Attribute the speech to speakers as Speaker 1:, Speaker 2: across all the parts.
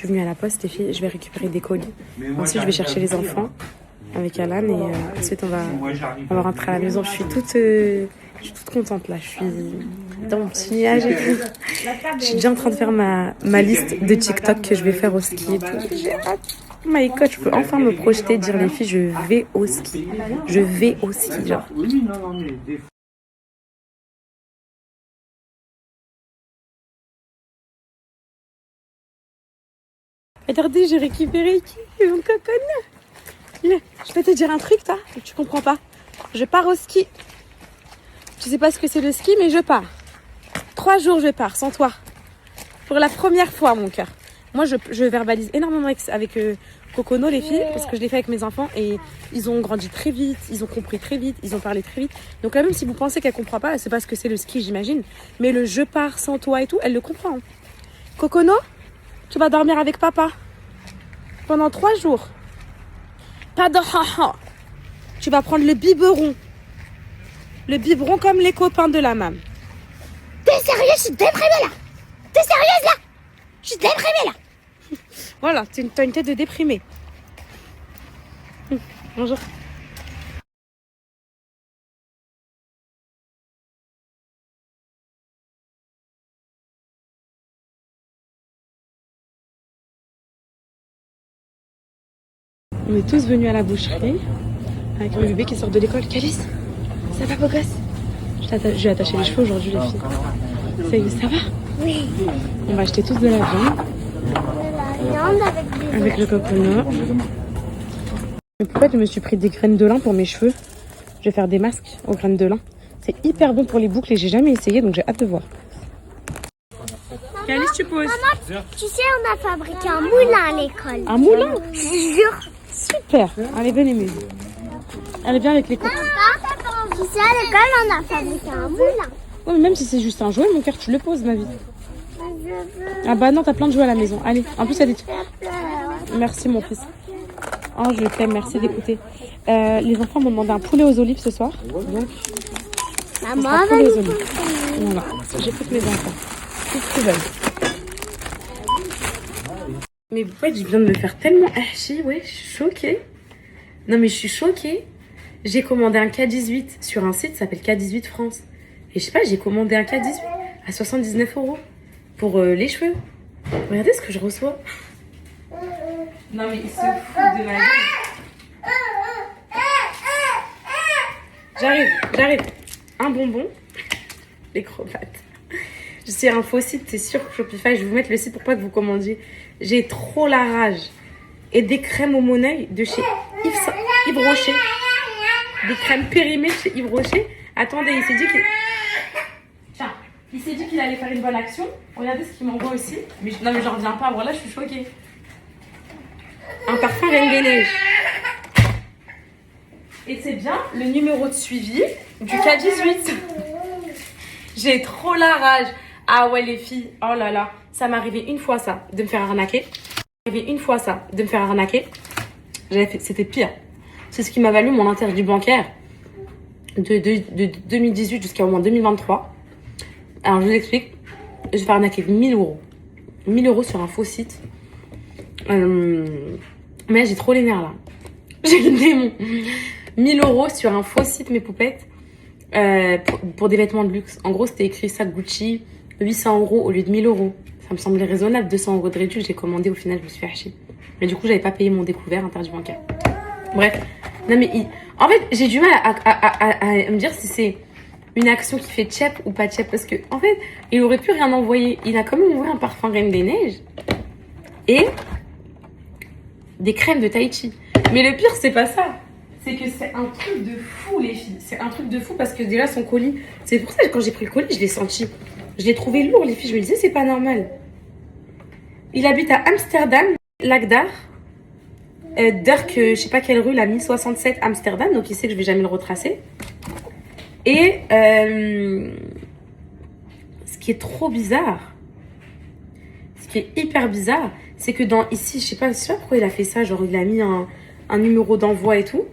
Speaker 1: suis venue à la poste, les filles, je vais récupérer des colis. Ensuite, je vais chercher les enfants avec Alan et ensuite on va rentrer à la maison. Je suis toute contente là. Je suis dans mon petit nuage et tout. Je suis déjà en train de faire ma liste de TikTok que je vais faire au ski et tout. J'ai hâte. Oh my god, je peux enfin me projeter, dire les filles, je vais au ski. Je vais au ski, genre. Regardez, j'ai récupéré mon coconut. Je peux te dire un truc, toi, que tu comprends pas. Je pars au ski. Je sais pas ce que c'est le ski, mais je pars. 3 jours, je pars, sans toi. Pour la première fois, mon cœur. Moi, je verbalise énormément avec Cocono, les filles, parce que je l'ai fait avec mes enfants et ils ont grandi très vite, ils ont compris très vite, ils ont parlé très vite. Donc là, même si vous pensez qu'elle comprend pas, c'est parce que c'est le ski, j'imagine. Mais le je pars sans toi et tout, elle le comprend. Cocono, tu vas dormir avec papa pendant 3 jours. Pas de haha. Tu vas prendre le biberon. Le biberon comme les copains de la mam.
Speaker 2: T'es sérieuse? Je suis déprimée là. T'es sérieuse là? Je suis déprimée là.
Speaker 1: Voilà, t'as une tête de déprimée. Bonjour. On est tous venus à la boucherie avec le bébé qui sort de l'école. Calice, ça va beau gosse? Je vais attacher les cheveux aujourd'hui les filles. Ça va?
Speaker 2: Oui.
Speaker 1: On va acheter tous de la viande.
Speaker 2: De la viande
Speaker 1: avec le coconut. Mais pourquoi je me suis pris des graines de lin pour mes cheveux? Je vais faire des masques aux graines de lin. C'est hyper bon pour les boucles et j'ai jamais essayé donc j'ai hâte de voir. Calice, tu poses.
Speaker 2: Maman, tu sais, on a fabriqué un moulin à l'école.
Speaker 1: Un moulin?
Speaker 2: Je jure.
Speaker 1: Super. Allez, venez, mais. Elle est bien avec les copains.
Speaker 2: Tu sais, à l'école, on a fabriqué un moulin.
Speaker 1: Ouais, mais même si c'est juste un jouet, mon cœur, tu le poses, ma vie. Ah bah non, t'as plein de jouets à la maison. Allez, en plus, elle est... Merci, mon fils. Oh, je t'aime, merci d'écouter. Les enfants m'ont demandé un poulet aux olives ce soir. Donc,
Speaker 2: Maman,
Speaker 1: poulet aux olives. Voilà, j'écoute mes enfants. Qu'est-ce qu'ils veulent? Mais pourquoi je viens de me faire tellement hacher? Ouais, je suis choquée. Non, mais je suis choquée. J'ai commandé un K18 sur un site qui s'appelle K18 France. Et je sais pas, j'ai commandé un K18 à 79 € pour les cheveux. Regardez ce que je reçois. Non, mais ils se foutent de ma gueule. J'arrive. Un bonbon. Les crobates. C'est un faux site, c'est sûr que Shopify. Je vais vous mettre le site pour pas que vous commandiez. J'ai trop la rage. Et des crèmes au Moneuil de chez Yves Rocher. Des crèmes périmées de chez Yves Rocher. Attendez, il s'est dit qu'il allait faire une bonne action. Regardez ce qu'il m'envoie aussi. Mais non, mais j'en reviens pas. Voilà, je suis choquée. Un parfum Reine des Neiges. Et c'est bien le numéro de suivi du K18. J'ai trop la rage. Ah ouais, les filles. Oh là là. Ça m'est arrivé une fois, ça, de me faire arnaquer. C'était pire. C'est ce qui m'a valu mon interdit bancaire de 2018 jusqu'à au moins 2023. Alors, je vous explique. Je vais faire arnaquer 1000 €. 1000 € sur un faux site. Mais là, j'ai trop les nerfs, là. J'ai le démon. 1000 € sur un faux site, mes poupettes. Pour des vêtements de luxe. En gros, c'était écrit ça Gucci, 800 € au lieu de 1000 €. Ça me semblait raisonnable. 200 € de réduit. J'ai commandé. Au final, je me suis fait hacher. Mais du coup, j'avais pas payé mon découvert interdit bancaire. Bref. Non, mais en fait, j'ai du mal à me dire si c'est une action qui fait tchèp ou pas tchèp. Parce que, en fait, il aurait pu rien envoyer. Il a quand même envoyé un parfum Reine des Neiges. Et des crèmes de tai chi. Mais le pire, c'est pas ça. C'est que c'est un truc de fou, les filles. C'est un truc de fou parce que déjà, son colis... C'est pour ça que quand j'ai pris le colis, je l'ai senti. Je l'ai trouvé lourd, les filles. Je me disais, c'est pas normal. Il habite à Amsterdam, Lagdar. Dirk, je sais pas quelle rue, la 1067 Amsterdam. Donc, il sait que je vais jamais le retracer. Et ce qui est trop bizarre, ce qui est hyper bizarre, c'est que ici, je sais pas pourquoi il a fait ça. Genre, il a mis un numéro d'envoi et tout.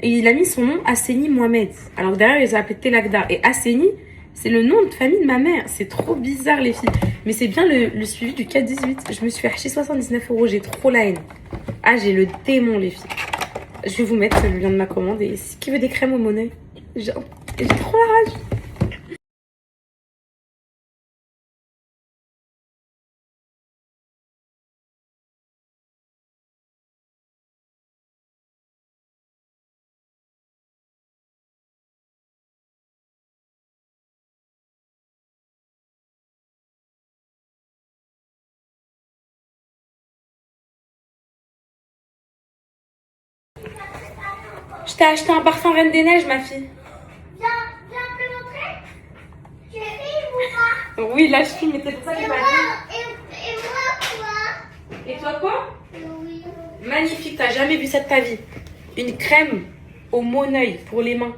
Speaker 1: Et il a mis son nom Asseni Mohamed. Alors derrière, ils ont appelé Telagdar. Et Asseni, C'est le nom de famille de ma mère. C'est trop bizarre, les filles. Mais c'est bien le suivi du 4-18. Je me suis acheté 79 €. J'ai trop la haine. Ah, j'ai le démon, les filles. Je vais vous mettre le lien de ma commande. Et qui veut des crèmes au Moneuil? J'ai trop la rage. Je t'ai acheté un parfum Reine des Neiges, ma fille.
Speaker 2: Viens un peu montrer. Tu filmes ou pas?
Speaker 1: Oui, là, je filme, mais c'est pour ça que j'ai pas dit.
Speaker 2: Et moi quoi?
Speaker 1: Et toi, quoi?
Speaker 2: Oui.
Speaker 1: Magnifique, t'as jamais vu ça de ta vie. Une crème au Moneuil pour les mains.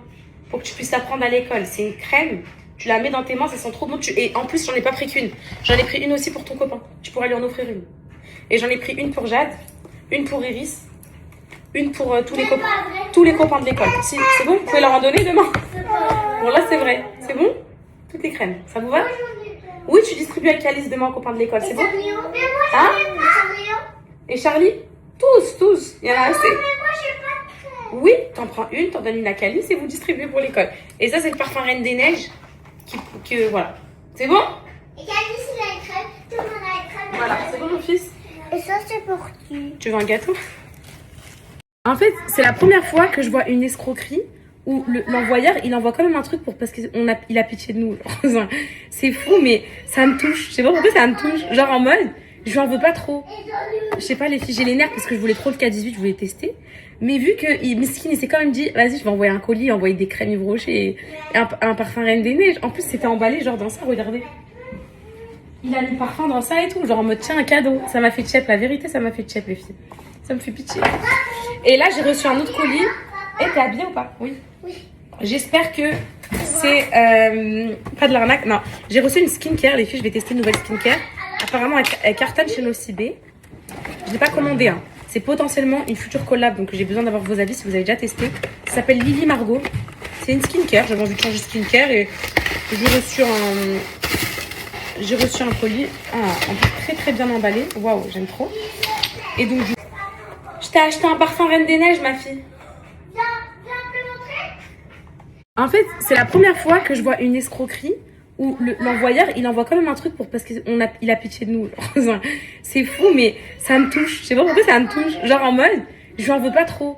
Speaker 1: Pour que tu puisses la prendre à l'école. C'est une crème. Tu la mets dans tes mains, ça sent trop bon. Et en plus, j'en ai pas pris qu'une. J'en ai pris une aussi pour ton copain. Tu pourras lui en offrir une. Et j'en ai pris une pour Jade, une pour Iris, une pour tous les copains de l'école. Si, c'est bon? Vous pouvez leur en donner demain? Bon, là, c'est vrai. C'est bon? Toutes les crèmes. Ça vous va? Oui, tu distribues avec Alice demain aux copains de l'école. C'est bon? Hein? Et Charlie? Tous. Il y en a assez.
Speaker 2: Mais moi j'ai pas de crème.
Speaker 1: Oui, t'en prends une, t'en donnes une à Calice et vous distribuez pour l'école. Et ça, c'est le parfum Reine des Neiges. Voilà. C'est bon?
Speaker 2: Et Calice il a une crème. Tout le monde a une crème.
Speaker 1: Voilà, c'est bon, mon fils?
Speaker 2: Et ça c'est pour qui?
Speaker 1: Tu veux un gâteau? En fait, c'est la première fois que je vois une escroquerie où l'envoyeur, il envoie quand même un truc parce qu'il a pitié de nous. Genre, c'est fou, mais ça me touche. Je sais pas pourquoi ça me touche. Genre en mode, je lui en veux pas trop. Je sais pas, les filles, j'ai les nerfs parce que je voulais trop le K18, je voulais tester. Mais vu que Miskin, il s'est quand même dit, vas-y, je vais envoyer un colis, envoyer des crèmes Yves Rocher et un parfum Reine des Neiges. En plus, c'était emballé genre dans ça, regardez. Il a mis le parfum dans ça et tout, genre en mode, tiens, un cadeau. Ça m'a fait tchèp, la vérité, ça m'a fait tchèp, les filles. Ça me fait pitié. Et là, j'ai reçu un autre colis. Et t'es habillée ou pas? Oui. J'espère que c'est pas de l'arnaque. Non, j'ai reçu une skincare, les filles. Je vais tester une nouvelle skincare. Apparemment, elle cartonne chez Nocibé. Je l'ai pas commandé. Hein. C'est potentiellement une future collab, donc j'ai besoin d'avoir vos avis si vous avez déjà testé. Ça s'appelle Lily Margot. C'est une skincare. J'avais envie de changer de skincare et j'ai reçu un colis. En plus, très bien emballé. Waouh, j'aime trop. Et donc, je t'ai acheté un parfum Reine des Neiges, ma fille.
Speaker 2: Viens un peu montrer.
Speaker 1: En fait, c'est la première fois que je vois une escroquerie où l'envoyeur, il envoie quand même un truc parce qu'il a pitié de nous. Genre, c'est fou, mais ça me touche. Je sais pas pourquoi ça me touche. Genre en mode, je lui en veux pas trop.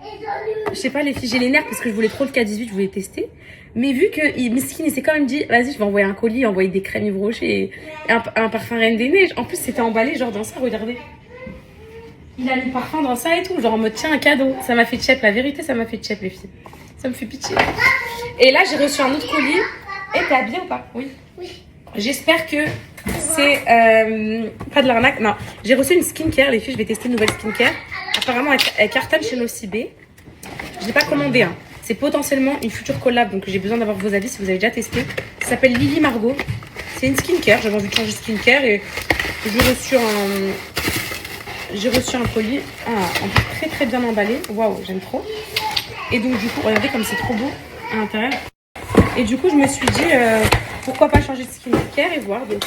Speaker 1: Je sais pas, les filles, j'ai les nerfs parce que je voulais trop le K18, je voulais tester. Mais vu que Miskin, il s'est quand même dit, vas-y, je vais envoyer un colis, envoyer des crèmes Yves Rocher et un parfum Reine des Neiges. En plus, c'était emballé genre dans ça, regardez. Il a mis le parfum dans ça et tout, genre en mode, tiens, un cadeau. Ça m'a fait tchèp, la vérité, ça m'a fait tchèp, les filles. Ça me fait pitié. Et là, j'ai reçu un autre colis. Et t'es habillée ou pas? Oui. J'espère que c'est pas de l'arnaque. Non, j'ai reçu une skincare, les filles. Je vais tester une nouvelle skincare. Apparemment, elle cartonne chez Nocibé. Je l'ai pas commandé. Hein. C'est potentiellement une future collab, donc j'ai besoin d'avoir vos avis si vous avez déjà testé. Ça s'appelle Lily Margot. C'est une skincare. J'avais envie de changer de skincare et j'ai reçu un colis en plus très bien emballé. Waouh, j'aime trop. Et donc du coup, regardez comme c'est trop beau à l'intérieur. Et du coup, je me suis dit, pourquoi pas changer de skincare et voir. Donc,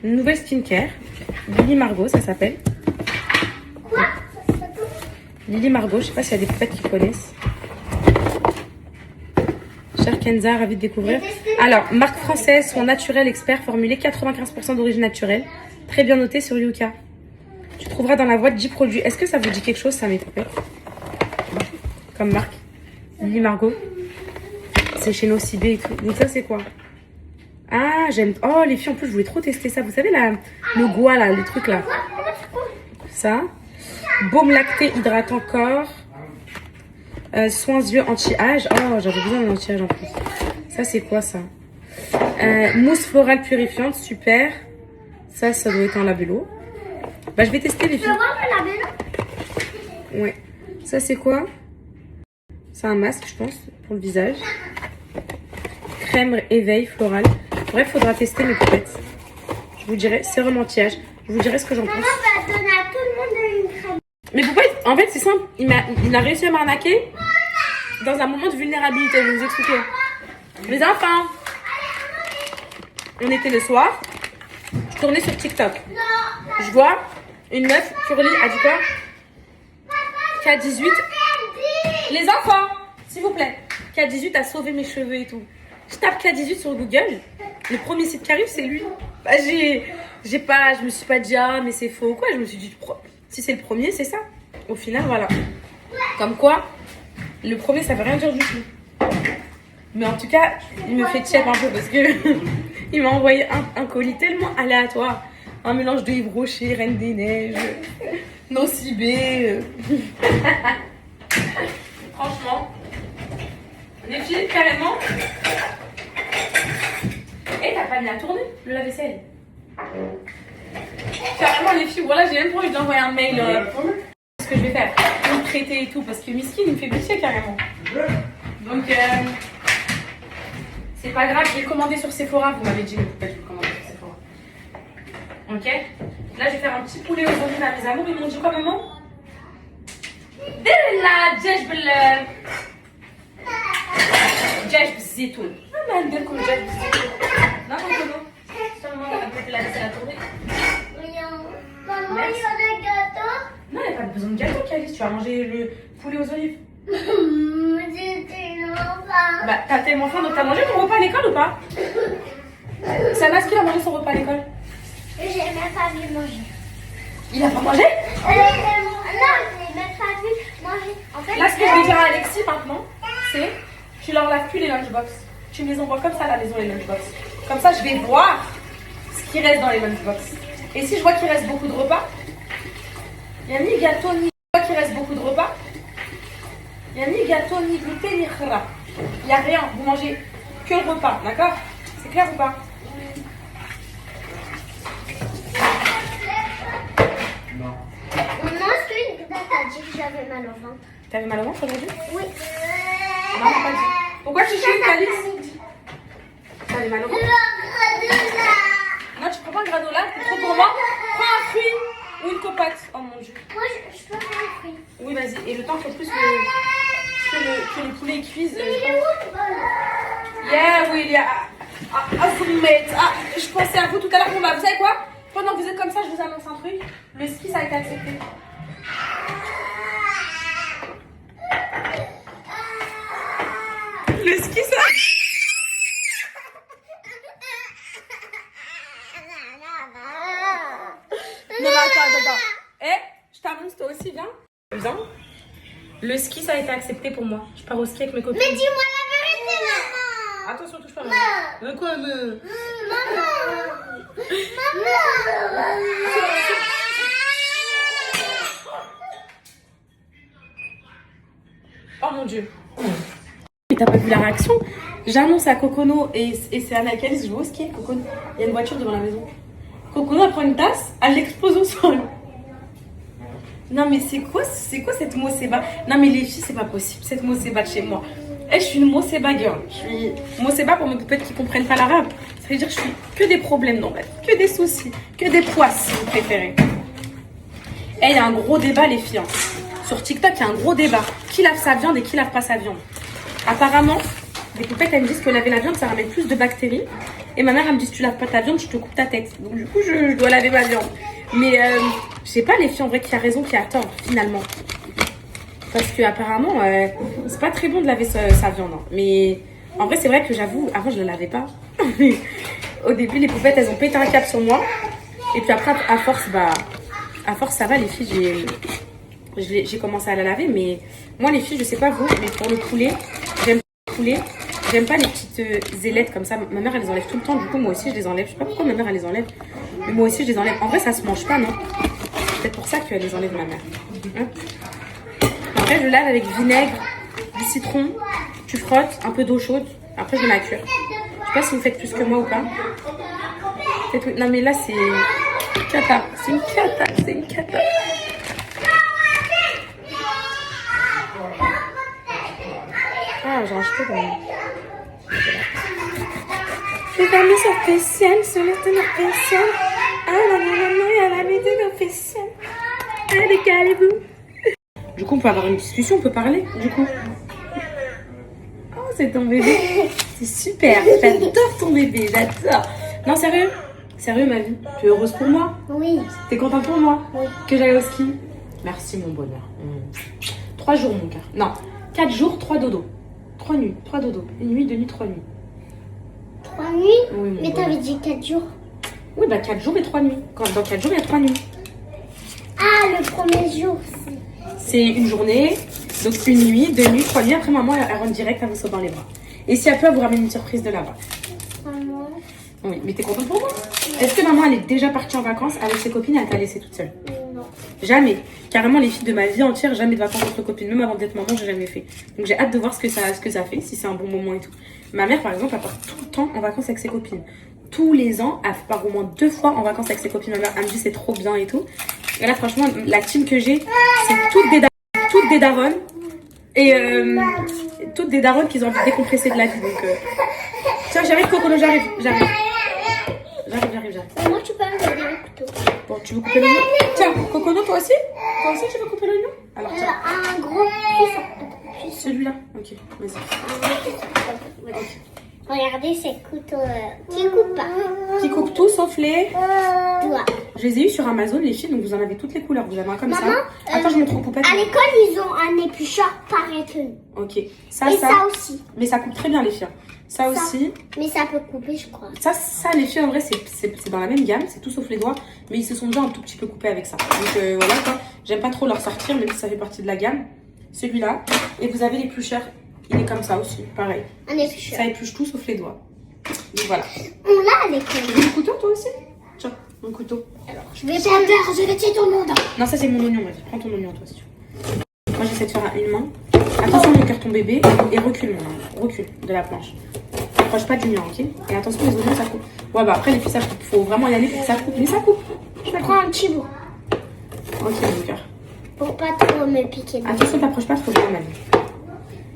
Speaker 1: une nouvelle skincare. Lily Margot, ça s'appelle. Lily Margot, je sais pas s'il y a des potes qui connaissent. Chère Kenza, ravie de découvrir. Alors, marque française, soin naturel, expert, formulé 95% d'origine naturelle. Très bien noté sur Yuka. Tu trouveras dans la boîte 10 produits. Est-ce que ça vous dit quelque chose, ça, mes poupées? Comme marque. Lily Margot. C'est chez Nocibé et tout. Donc ça, c'est quoi? Ah, j'aime... Oh, les filles, en plus, je voulais trop tester ça. Vous savez, le goût, là, le truc, là. Ça. Baume lacté hydratant corps. Soins yeux anti-âge. Oh, j'avais besoin d'un anti-âge en plus. Ça, c'est quoi, ça? Mousse florale purifiante. Super. Ça doit être un labello. Bah, je vais tester, les filles.
Speaker 2: Tu veux voir le labello?
Speaker 1: Ouais. Ça, c'est quoi? C'est un masque, je pense, pour le visage. Crème éveil floral. Bref, faudra tester mes poupettes. Je vous dirai, sérum anti-âge. Je vous dirai ce que j'en pense.
Speaker 2: Maman va donner à tout le monde une crème.
Speaker 1: Mais pourquoi? En fait, c'est simple. Il a réussi à m'arnaquer. dans un moment de vulnérabilité. Je vais vous expliquer. Les enfants, on était le soir, je tournais sur TikTok. Je vois une meuf, Curly, a dit quoi? K18. Les enfants, s'il vous plaît. K18 a sauvé mes cheveux et tout. Je tape K18 sur Google. Le premier site qui arrive, c'est lui. Bah, je me suis pas dit, ah, mais c'est faux ou quoi. Je me suis dit, si c'est le premier, c'est ça. Au final, voilà. Comme quoi, le premier, ça veut rien dire du tout. Mais en tout cas, il me fait chef un peu parce que il m'a envoyé un colis tellement aléatoire. Un mélange de Yves Rocher, Reine des Neiges, Nocibé. Franchement, les filles, carrément. Et t'as pas mis à tourner le lave-vaisselle. Carrément, les filles, voilà, j'ai même pas envie d'envoyer un mail. Ce que je vais faire, pour le traiter et tout, parce que Miskin, il me fait pitié carrément. Donc, c'est pas grave, je vais commander sur Sephora. Vous m'avez dit, mais pourquoi je vais commander sur Sephora? Ok. Là, je vais faire un petit poulet aux olives à mes amours. Ils m'ont dit quoi, maman? Della جاجب جاجب الزيتون. ما نديركم جاجب الزيتون. Non, non. Seulement, on peut la laisser à tourner.
Speaker 2: Maman, il y a des gâteaux.
Speaker 1: Non, il n'y a pas besoin de gâteau, Calice. Tu vas manger le poulet aux olives.
Speaker 2: J'ai tellement faim.
Speaker 1: Bah, t'as tellement faim, donc t'as mangé ton repas à l'école ou pas? C'est Anas qui a mangé son repas à l'école.
Speaker 2: J'ai même pas vu manger.
Speaker 1: Il a pas mangé?
Speaker 2: Non, j'ai même pas vu manger. En fait,
Speaker 1: Là, ce que je vais dire à Alexis maintenant, c'est tu leur laves plus les lunchbox. Tu me les envoies comme ça à la maison, les lunchbox. Comme ça, je vais voir ce qui reste dans les lunchbox. Et si je vois qu'il reste beaucoup de repas, il n'y a ni gâteau ni qu'il reste beaucoup de repas. Il n'y a ni gâteau, ni gluten, ni khra. Il n'y a rien. Vous mangez que le repas, d'accord? C'est clair ou pas?
Speaker 2: Maman, est-ce que t'as dit que j'avais mal au ventre?
Speaker 1: T'avais mal au ventre aujourd'hui?
Speaker 2: Oui.
Speaker 1: Non, pas dit. Pourquoi tu chies, Calice? T'avais mal au ventre? Non, tu prends pas un granola, c'est trop pour moi. Prends un fruit ou une copote. Oh mon dieu.
Speaker 2: Moi, je peux faire un fruit.
Speaker 1: Oui, vas-y. Et le temps que plus que le poulet cuise. Yeah, oui, il y a. Je pensais à vous tout à l'heure. Bon, bah, vous savez quoi? Pendant que vous êtes comme ça, je vous annonce un truc. Le ski, ça a été accepté. Le ski, ça. Non, mais attends. Eh, je t'annonce, toi aussi, viens. Viens. Le ski, ça a été accepté pour moi. Je pars au ski avec mes copines.
Speaker 2: Mais dis-moi la vérité, maman.
Speaker 1: Attention, touche pas, maman. De quoi, me... Oh mon dieu. Mais t'as pas vu la réaction? J'annonce à Kokono et c'est Anna Kelly, je vais au ski. Kokono, il y a une voiture devant la maison. Kokono, elle prend une tasse, elle l'explose au sol. Non mais c'est quoi cette Moseba? Non mais les filles, c'est pas possible, cette Moseba de chez moi. Eh, je suis une Moseba girl. Je suis Moseba pour mes poupettes qui comprennent pas l'arabe. Ça veut dire que je suis que des problèmes dans ma vie, que des soucis, que des poisses si vous préférez. Eh, il y a un gros débat les filles. Sur TikTok, il y a un gros débat. Qui lave sa viande et qui lave pas sa viande? Apparemment, les poupettes, elles me disent que laver la viande, ça ramène plus de bactéries. Et ma mère, elle me dit, si tu laves pas ta viande, je te coupe ta tête. Donc du coup, je dois laver ma viande. Mais je sais pas les filles en vrai qui a raison, qui a tort finalement. Parce que apparemment, c'est pas très bon de laver sa viande. Hein. Mais en vrai, c'est vrai que j'avoue, avant je la lavais pas. Au début, les poupettes, elles ont pété un câble sur moi. Et puis après, à force, ça va les filles. J'ai commencé à la laver. Mais moi, les filles, je sais pas vous, mais pour le poulet, j'aime pas le poulet. J'aime pas les petites ailettes comme ça. Ma mère, elle les enlève tout le temps. Du coup, moi aussi, je les enlève. Je sais pas pourquoi ma mère, elle les enlève. Mais moi aussi, je les enlève. En vrai, ça se mange pas, non? C'est peut-être pour ça qu'elle les enlève, ma mère. Hein? Après, je lave avec vinaigre, du citron. Tu frottes, un peu d'eau chaude. Après, je mets à cuire. Je sais pas si vous faites plus que moi ou pas. Non, mais là, c'est cata. C'est une cata. C'est une cata. Ah, j'ai acheté quand même. J'ai pas mis sur PCN, sur le teneur PCN. Ah non, il y a la méthode de PCN. Allez, calez-vous. Du coup, on peut avoir une discussion, on peut parler, du coup. c'est ton bébé. C'est super. J'adore ton bébé, j'adore. Non, sérieux? Sérieux, ma vie? Tu es heureuse pour moi?
Speaker 2: Oui.
Speaker 1: T'es contente pour moi?
Speaker 2: Oui.
Speaker 1: Que j'aille au ski? Merci, mon bonheur. 3 jours, mon cœur. Non, 4 jours, 3 dodos. 3 nuits, 3 dodos. Une nuit, 2 nuits, 3 nuits.
Speaker 2: 3 nuits?
Speaker 1: Oui, mon
Speaker 2: Mais
Speaker 1: bonheur.
Speaker 2: t'avais dit 4 jours.
Speaker 1: Oui, bah 4 jours et 3 nuits. Dans 4 jours, il y a 3 nuits.
Speaker 2: Ah, le premier jour, c'est...
Speaker 1: C'est une journée, donc une nuit, 2 nuits, 3 nuits. Après, maman, elle rentre direct, elle vous saute dans les bras. Et si elle peut, elle vous ramène une surprise de là-bas.
Speaker 2: Maman.
Speaker 1: Oui, mais t'es contente pour moi? Est-ce que maman, elle est déjà partie en vacances avec ses copines et elle t'a laissée toute seule?
Speaker 2: Non.
Speaker 1: Jamais. Carrément, les filles de ma vie entière, jamais de vacances entre copines. Même avant d'être maman, j'ai jamais fait. Donc j'ai hâte de voir ce que ça fait, si c'est un bon moment et tout. Ma mère, par exemple, elle part tout le temps en vacances avec ses copines. Tous les ans, elle part au moins 2 fois en vacances avec ses copines. Ma mère, elle me dit c'est trop bien et tout. Et là, franchement, la team que j'ai, c'est toutes des daronnes. Et toutes des daronnes qui ont envie de décompresser de la vie. Donc, tiens, j'arrive, Cocono, j'arrive.
Speaker 2: Maman, tu peux me donner le couteau.
Speaker 1: Bon, tu veux couper l'oignon? Tiens, Cocono, toi aussi? Toi aussi, tu veux couper l'oignon? Alors, tiens.
Speaker 2: Un gros fils.
Speaker 1: Celui-là? Ok, vas-y.
Speaker 2: Regardez ces couteaux qui coupent pas.
Speaker 1: Qui coupe tout sauf les...
Speaker 2: Doigts.
Speaker 1: Je les ai eu sur Amazon, les filles, donc vous en avez toutes les couleurs. Vous avez un comme
Speaker 2: Maman,
Speaker 1: ça. Attends, je montre aux poupettes.
Speaker 2: À l'école, ils ont un éplucheur pareil que nous.
Speaker 1: Ok.
Speaker 2: Et ça aussi.
Speaker 1: Mais ça coupe très bien, les filles. Ça aussi.
Speaker 2: Mais ça peut couper, je crois.
Speaker 1: Ça, les filles, en vrai, c'est dans la même gamme. C'est tout sauf les doigts. Mais ils se sont déjà un tout petit peu coupés avec ça. Donc voilà quoi. J'aime pas trop leur sortir, même si ça fait partie de la gamme. Celui-là. Et vous avez l'éplucheur. Il est comme ça aussi, pareil.
Speaker 2: Un éplucheur.
Speaker 1: Ça épluche tout sauf les doigts. Donc voilà.
Speaker 2: On l'a à l'école.
Speaker 1: Tu veux un couteau, toi aussi? Tiens, un couteau.
Speaker 2: Alors, je vais tuer tout le monde.
Speaker 1: Non, ça c'est mon oignon, vas-y. Prends ton oignon, toi, si tu veux. Moi, j'essaie de faire à une main. Attention, mon cœur, ton bébé. Et recule, mon oignon. Recule de la planche. Approche pas du mur, ok? Et attention, les oignons, ça coupe. Ouais, bah après, les filles, ça coupe. Faut vraiment y aller pour que ça coupe. Mais ça coupe.
Speaker 2: Je vais prendre un petit bout.
Speaker 1: Ok, mon cœur.
Speaker 2: Pour pas trop me piquer.
Speaker 1: Attention, t'approches pas trop bien, ma vie.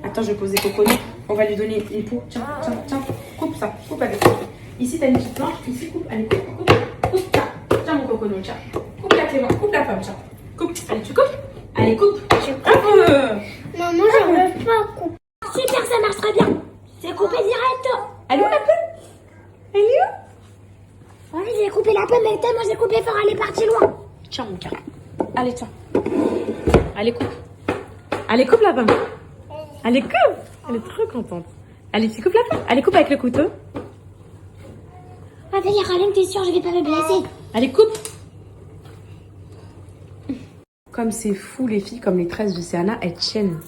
Speaker 1: Attends, je vais poser Cocono. On va lui donner une peau. Tiens. Coupe ça. Coupe avec. Ici, t'as une petite planche. Ici, coupe. Allez, coupe. Tiens, mon Cocono, tiens. Coupe la clé, coupe la pomme, tiens. Coupe. Allez, tu coupes. Allez, coupe.
Speaker 2: Maman, je veux pas couper. Super, ça marche très bien. C'est coupé direct.
Speaker 1: Elle est où la pomme? Elle est où?
Speaker 2: Oui, j'ai coupé la pomme, mais tellement j'ai coupé fort, elle est partie loin.
Speaker 1: Tiens, mon cœur. Allez, tiens. Allez, coupe. Allez, coupe la pomme. Allez, coupe. Elle est trop contente. Allez, tu coupes la pomme. Allez, coupe avec le couteau.
Speaker 2: Ah, d'ailleurs, Alain, t'es sûre, je vais pas me blesser.
Speaker 1: Allez, coupe. Comme c'est fou, les filles, comme les tresses de Céana, elles tiennent.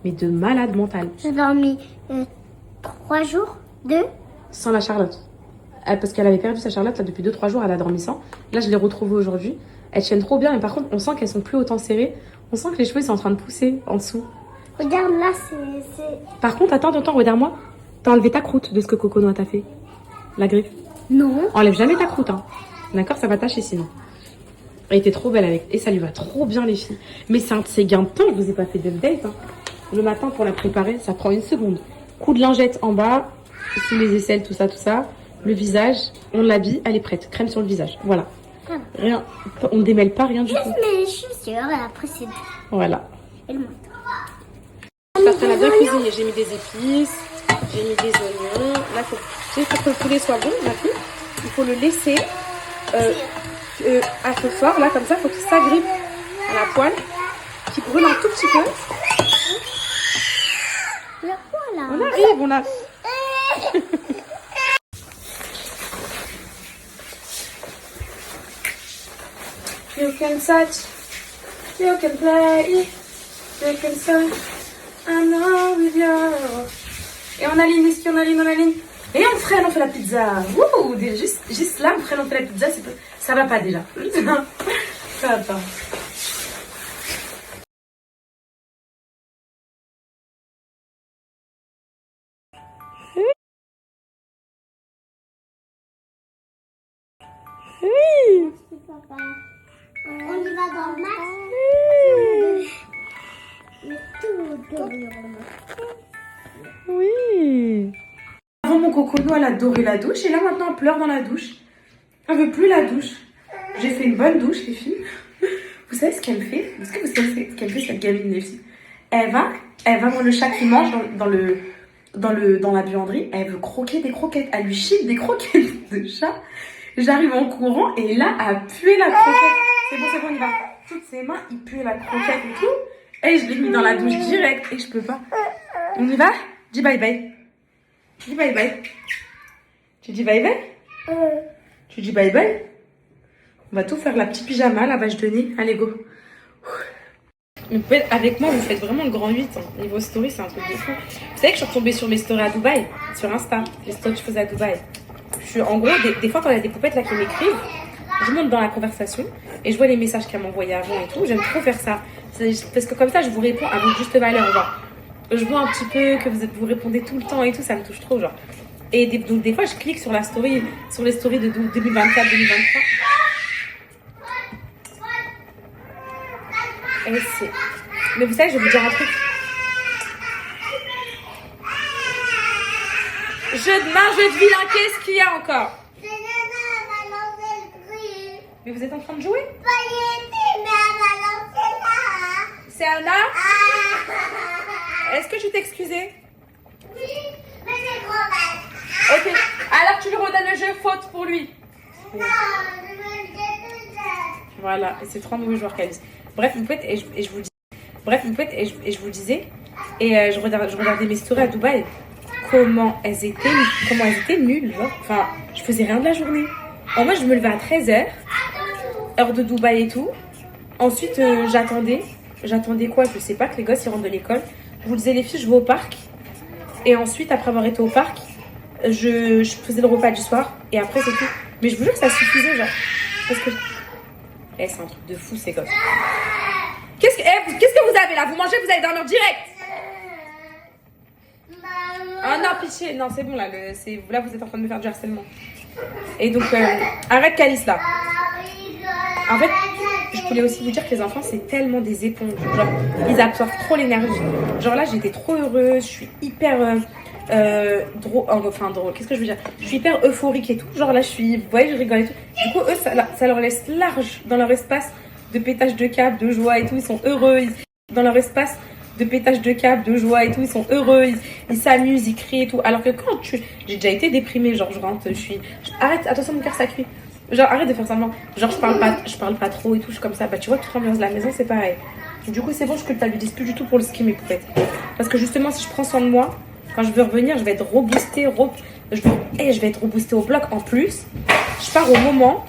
Speaker 1: Mais de malade mentale.
Speaker 2: J'ai dormi 3 jours, 2.
Speaker 1: Sans la Charlotte. Parce qu'elle avait perdu sa Charlotte là, depuis 2-3 jours, elle a dormi sans. Là, je l'ai retrouvée aujourd'hui. Elles tiennent trop bien, mais par contre, on sent qu'elles sont plus autant serrées. On sent que les cheveux ils sont en train de pousser en dessous.
Speaker 2: Regarde, là, c'est...
Speaker 1: Par contre, attends, regarde-moi. T'as enlevé ta croûte de ce que Cocono t'a fait. La griffe.
Speaker 2: Non.
Speaker 1: Enlève jamais ta croûte, hein. D'accord, ça va tâcher sinon. Elle était trop belle avec. Et ça lui va trop bien, les filles. Mais c'est un de ces gains de temps, je vous ai pas fait d'update. Hein. Le matin, pour la préparer, ça prend 1 seconde. Coup de lingette en bas, sous les aisselles, tout ça. Le visage, on l'habille, elle est prête. Crème sur le visage. Voilà.
Speaker 2: Ah.
Speaker 1: Rien. On ne démêle pas rien du tout.
Speaker 2: Mais je suis sûre, après c'est...
Speaker 1: Voilà.
Speaker 2: Et le montre.
Speaker 1: Parce qu'elle a bien cuisiné. J'ai mis des épices, j'ai mis des oignons. Là, pour que le poulet soit bon, ma fille, il faut le laisser à feu fort. Là, comme ça, il faut qu'il s'agrippe à la poêle, qu'il brûle un tout petit peu.
Speaker 2: La voilà.
Speaker 1: On arrive, on a... You can touch, you can play, you can sing, I know with you. Et on aligne, ici on aligne. Et on freine, on fait la pizza. Wouh, juste là, on freine, on fait la pizza, ça va pas déjà. Ça va pas. Oui.
Speaker 2: On y va dans le max. Mais tout dans le max.
Speaker 1: Oui. Avant, mon Cocono, elle adorait la douche. Et là, maintenant, elle pleure dans la douche. Elle veut plus la douche. J'ai fait une bonne douche, les filles. Vous savez ce qu'elle fait? Est-ce que vous savez ce qu'elle fait, cette gamine, les filles? Elle va voir le chat qui mange dans le dans la buanderie, elle veut croquer des croquettes. Elle lui chie des croquettes de chat. J'arrive en courant et là, elle pue la croquette. C'est bon, on y va. Toutes ses mains, il pue la croquette et tout. Et je l'ai mis dans la douche direct et je peux pas. On y va? Dis bye bye. Dis bye bye. Tu dis bye bye? Tu dis bye bye? On va tout faire, la petite pyjama, la vache de nez. Allez, go. Mais avec moi, vous faites vraiment le grand 8. Hein. Niveau story, c'est un truc de fou. Vous savez que je suis retombée sur mes stories à Dubaï, sur Insta. Les stories que je faisais à Dubaï. En gros, des fois, quand il y a des poupettes là qui m'écrivent, je monte dans la conversation et je vois les messages qu'elle m'envoyaient avant et tout. J'aime trop faire ça. Parce que comme ça, je vous réponds à votre juste valeur. Genre, je vois un petit peu que vous répondez tout le temps et tout. Ça me touche trop, genre. Et donc, des fois, je clique sur la story, sur les stories de 2024, 2023. Et c'est... Mais vous savez, je vais vous dire un truc. Jeu de main, jeu de vilain, qu'est-ce qu'il y a encore?
Speaker 2: C'est Nana, elle m'a lancé le truc.
Speaker 1: Mais vous êtes en train de jouer?
Speaker 2: Pas mais elle m'a lancé là.
Speaker 1: C'est Anna?
Speaker 2: Ah.
Speaker 1: Est-ce que je t'ai excusé?
Speaker 2: Oui, mais c'est trop mal.
Speaker 1: Ok, alors tu lui redonnes le jeu, faute pour lui.
Speaker 2: Non, je veux le jeter.
Speaker 1: Voilà, et c'est trop mauvais joueur qu'Alice. Bref, vous faites, et je vous dis. Bref, vous faites, et je vous disais, et je regardais mes stories à Dubaï. Comment elles étaient nulles, genre. Enfin, je faisais rien de la journée. En moi, je me levais à 13h, heure de Dubaï et tout. Ensuite, j'attendais quoi? Je sais pas, que les gosses ils rentrent de l'école. Je vous disais, les filles, je vais au parc. Et ensuite, après avoir été au parc, je faisais le repas du soir. Et après, c'est tout. Mais je vous jure que ça suffisait, genre. Parce que... Eh, c'est un truc de fou, ces gosses. Qu'est-ce que vous avez là? Vous mangez, vous allez dormir direct. Ah non, pitié. Non, c'est bon, là. Là, vous êtes en train de me faire du harcèlement. Et donc, arrête Calice, là. En fait, je voulais aussi vous dire que les enfants, c'est tellement des éponges. Genre, ils absorbent trop l'énergie. Genre là, j'étais trop heureuse. Je suis hyper... drôle. Qu'est-ce que je veux dire? Je suis hyper euphorique et tout. Genre là, vous voyez, je rigole et tout. Du coup, eux, ça leur laisse large dans leur espace de pétage de câble, de joie et tout. Ils sont heureux. Dans leur espace de pétage de câble, de joie et tout. Ils sont heureux. Ils s'amusent, ils crient et tout. Alors que quand j'ai déjà été déprimée, genre je rentre, arrête, attention, mon cœur, ça crie. Genre, arrête de faire semblant. Genre, je parle pas trop et tout. Je suis comme ça. Bah, tu vois, toute l'ambiance de la maison, c'est pareil. Du coup, c'est bon, je culpabilise plus du tout pour le ski, mes poupettes. Parce que justement, si je prends soin de moi, quand je veux revenir, je vais être reboostée. Je vais être reboostée au bloc. En plus, je pars au moment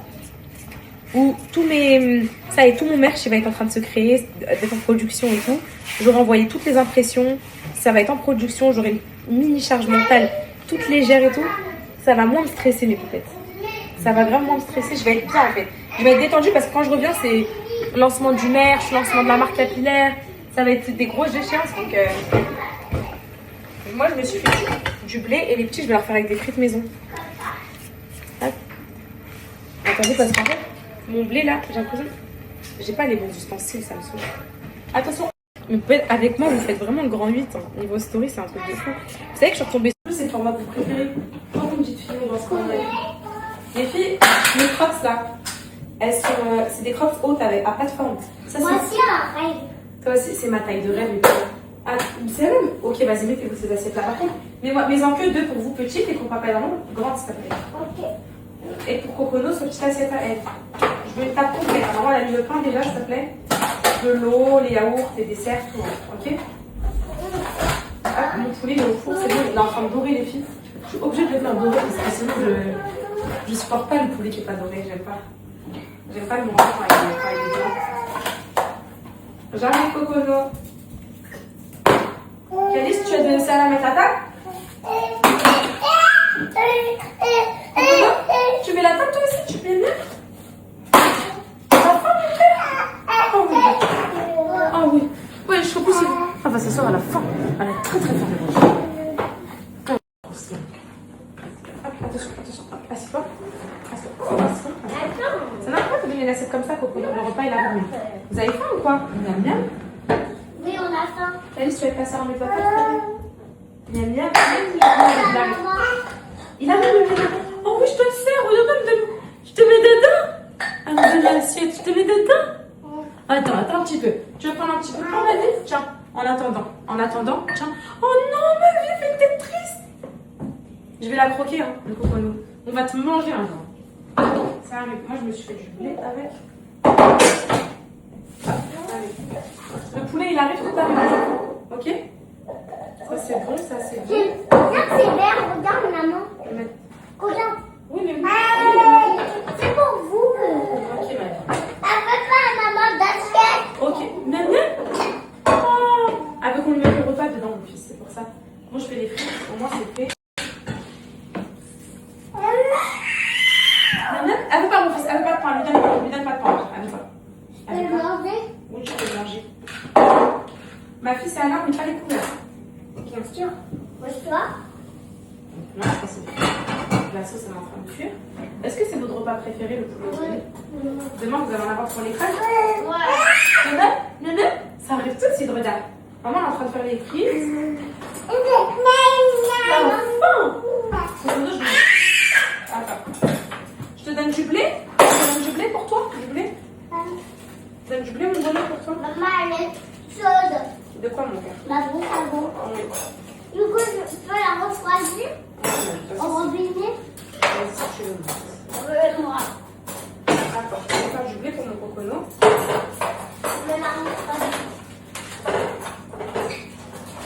Speaker 1: où tout mon merch, il va être en train de se créer, d'être en production et tout. J'aurai envoyé toutes les impressions. Ça va être en production. J'aurai une mini charge mentale toute légère et tout. Ça va moins me stresser, mes poupettes. Ça va vraiment moins me stresser. Je vais être bien, en fait. Je vais être détendue parce que quand je reviens, c'est lancement du merch, lancement de la marque capillaire. Ça va être des grosses échéances. Donc, moi, je me suis fait du blé et les petits, je vais leur faire avec des frites maison. Hop. Attendez, parce qu'en fait, mon blé là, j'ai l'impression que j'ai pas les bons ustensiles, ça me saoule. Attention, avec moi, vous faites vraiment le grand 8. Hein. Niveau story, c'est un truc de fou. Vous savez que je suis retombée sur c'est le format que vous préférez. Quand vous me dites filmer dans ce qu'on a. Les filles, mes crocs là, elles sont, c'est des crocs hautes à plateforme. Ça,
Speaker 2: moi aussi, pareil.
Speaker 1: Toi aussi, c'est ma taille de rêve. Ah, c'est même. Ok, vas-y, mettez-vous ces assiettes là. Par contre, mets-en que deux pour vous petites et pour papa et maman grande, s'il te plaît.
Speaker 2: Ok.
Speaker 1: Et pour Cocono, ce petite assiette à elle. Je veux une table complète. Maman, elle a mis le pain déjà, s'il te plaît. De l'eau, les yaourts, les desserts, tout. Ok. Ah, mon poulet, il est au four, c'est bon. Il est en train de dorer, les filles. Je suis obligée de le faire dorer parce que sinon, je supporte pas le poulet qui est pas doré. J'aime pas. J'aime pas le manger quand il est blanc. J'arrive, Cocono. Calice, tu as de ça à mettre à table? Tu mets la table toi aussi? Tu mets bien? Oh oui. Oh oui. Oui, je trouve possible. Ah bah ça sort à la fin. Elle est très très forte. Attention. Assieds-toi. Ça n'a pas de donner une assiette comme ça, Coco. Le repas il a remis. Vous avez faim ou quoi? Miam miam.
Speaker 2: Oui, on a faim.
Speaker 1: Alice, tu vas te passer en méthode. Miam miam. Il a même le oh oui, je te le sers. Regarde, je te mets dedans. Ah, me donne l'assiette. Je te mets dedans. Attends un petit peu. Tu veux prendre un petit peu de pain, David? Tiens. En attendant, tiens. Oh non, ma vie, fait une tête triste. Je vais la croquer, hein, le cocono. On va te manger un jour. Ça arrive. Moi, je me suis fait du blé avec. Allez. Le poulet, il arrive tout à l'heure. Ok? Ça, c'est bon, ça, c'est bon.
Speaker 2: Regarde, c'est vert. Regarde, maman. Regarde.
Speaker 1: Oui, mais...
Speaker 2: C'est pour vous.
Speaker 1: Ok, ma vie.
Speaker 2: Elle veut pas, maman, d'assiette.
Speaker 1: Ok. Même. Oh. Avec on lui met le repas dedans, mon fils, c'est pour ça. Moi, je fais les frites. Au moins, c'est fait. Elle veut pas, mon fils. Elle veut pas de pain. Lui donne pas de pain. Elle veut pas.
Speaker 2: Tu peux le manger?
Speaker 1: Oui, je peux le manger. Ma fille, c'est Alain, mais pas les couverts.
Speaker 2: Bien sûr. Pose-toi.
Speaker 1: Non, ça c'est la sauce, elle est en train de cuire. Est-ce que c'est votre repas préféré, le poulet au poulet? Demain, vous allez en avoir pour les crêpes?
Speaker 2: Ouais.
Speaker 1: Nana, ça arrive tout de suite, regarde. Maman est en train de faire les frites. Attends. Je te donne du blé? Je te donne du blé pour toi? Du blé? Je te donne du blé, mon bonheur, pour toi?
Speaker 2: Maman, elle est chaude.
Speaker 1: De quoi, mon cœur?
Speaker 2: La brosse à dents. Du coup, je peux la refroidir au robinet.
Speaker 1: Vas-y, si tu veux.
Speaker 2: Moi.
Speaker 1: Attends, je vais faire du blé pour mon cocono.
Speaker 2: Je vais la refroidir.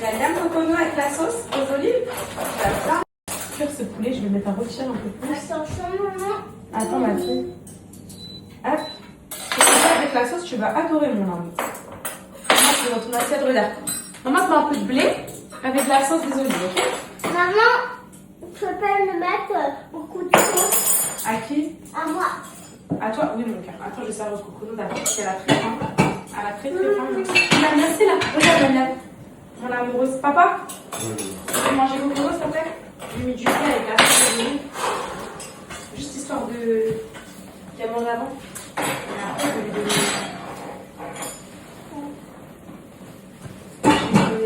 Speaker 1: La lame cocono avec la sauce aux olives. Je vais faire cuire ce poulet, je vais mettre un rôti un peu plus.
Speaker 2: Attention, maman.
Speaker 1: Attends, ma fille. Hop. Et ça, avec la sauce, tu vas adorer mon amour. Maman, tu dans ton assiette, regarde. Maman, tu mets un peu de blé avec la sauce des olives, ok?
Speaker 2: Maman, tu peux le mettre au couteau.
Speaker 1: À qui?
Speaker 2: À moi.
Speaker 1: À toi? Oui, mon cœur. Attends, je vais servir au cocono d'abord parce qu'elle a très faim. Elle a très très faim. La merci là. Regarde, Daniel. Mon amoureuse. Papa? Tu veux manger cocono, s'il te plaît? J'ai mis du blé avec la sauce des olives. Juste histoire de... qu'elle mange avant. Et après, je vais lui donner...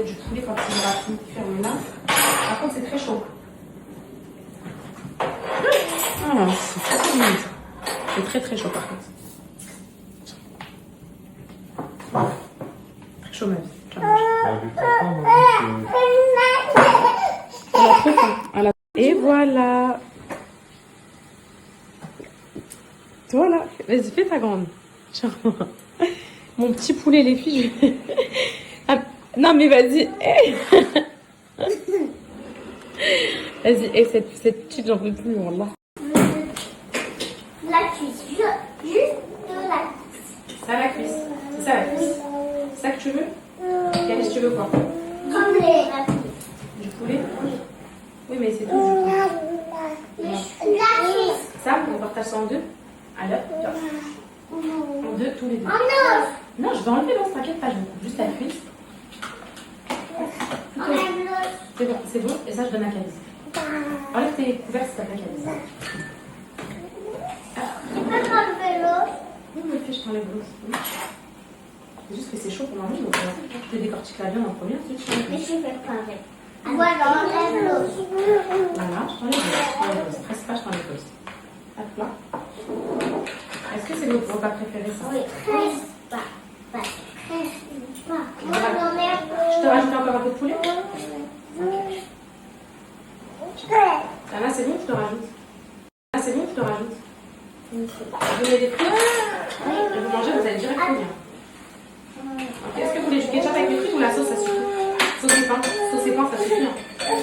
Speaker 1: du poulet quand il aura fini de faire le là. Par contre, c'est très chaud. Ah, c'est très mignon ça. C'est très très chaud par contre. Très chaud, ma vie. Tu vas manger. Elle a trop faim. Et voilà. Voilà. Vas-y, fais ta grande. Genre, mon petit poulet, les filles. Ah, non, mais vas-y. Hey. Vas-y, et cette petite, j'en peux plus, wallah.
Speaker 2: La cuisse. Juste de la cuisse.
Speaker 1: Ça, la cuisse. C'est ça, la cuisse. C'est ça que tu veux? Qu'est-ce que tu veux, quoi?
Speaker 2: Comme la cuisse.
Speaker 1: Du poulet? Oui, mais c'est tout, du coup.
Speaker 2: La cuisse.
Speaker 1: Ça, on partage ça en deux. Alors, viens. En deux, tous les deux.
Speaker 2: Oh non.
Speaker 1: Non, je vais enlever l'os, t'inquiète pas, je me coupe juste la cuisse.
Speaker 2: Enlève l'os.
Speaker 1: C'est bon, et ça, je donne à Calice. Enlève tes couverts si t'as pas Calice.
Speaker 2: Tu peux m'enlever l'os.
Speaker 1: Oui, mais fais, je t'enlève l'os. C'est juste que c'est chaud pour manger, donc je te décortique la viande en premier, ensuite je t'enlève
Speaker 2: Mais
Speaker 1: l'os.
Speaker 2: je vais pas avec. Voilà, enlève l'os.
Speaker 1: Voilà, je t'enlève l'os. Presse pas, je t'enlève l'os. Hop là. Est-ce que c'est votre repas préféré, ça?
Speaker 2: Oui, presse pas. Pas. Presse pas. Moi, j'enlève
Speaker 1: Je te rajoute encore un peu de poulet? Là, c'est bon, je te rajoute. Là, c'est bon, je te rajoute. Vous voulez des frites?
Speaker 2: Oui.
Speaker 1: Et vous mangez, vous allez direct bien. Ok, est-ce que vous voulez du ketchup avec les frites ou la sauce, ça suffit? Sauce et pain, ça suffit. Hein. Un peu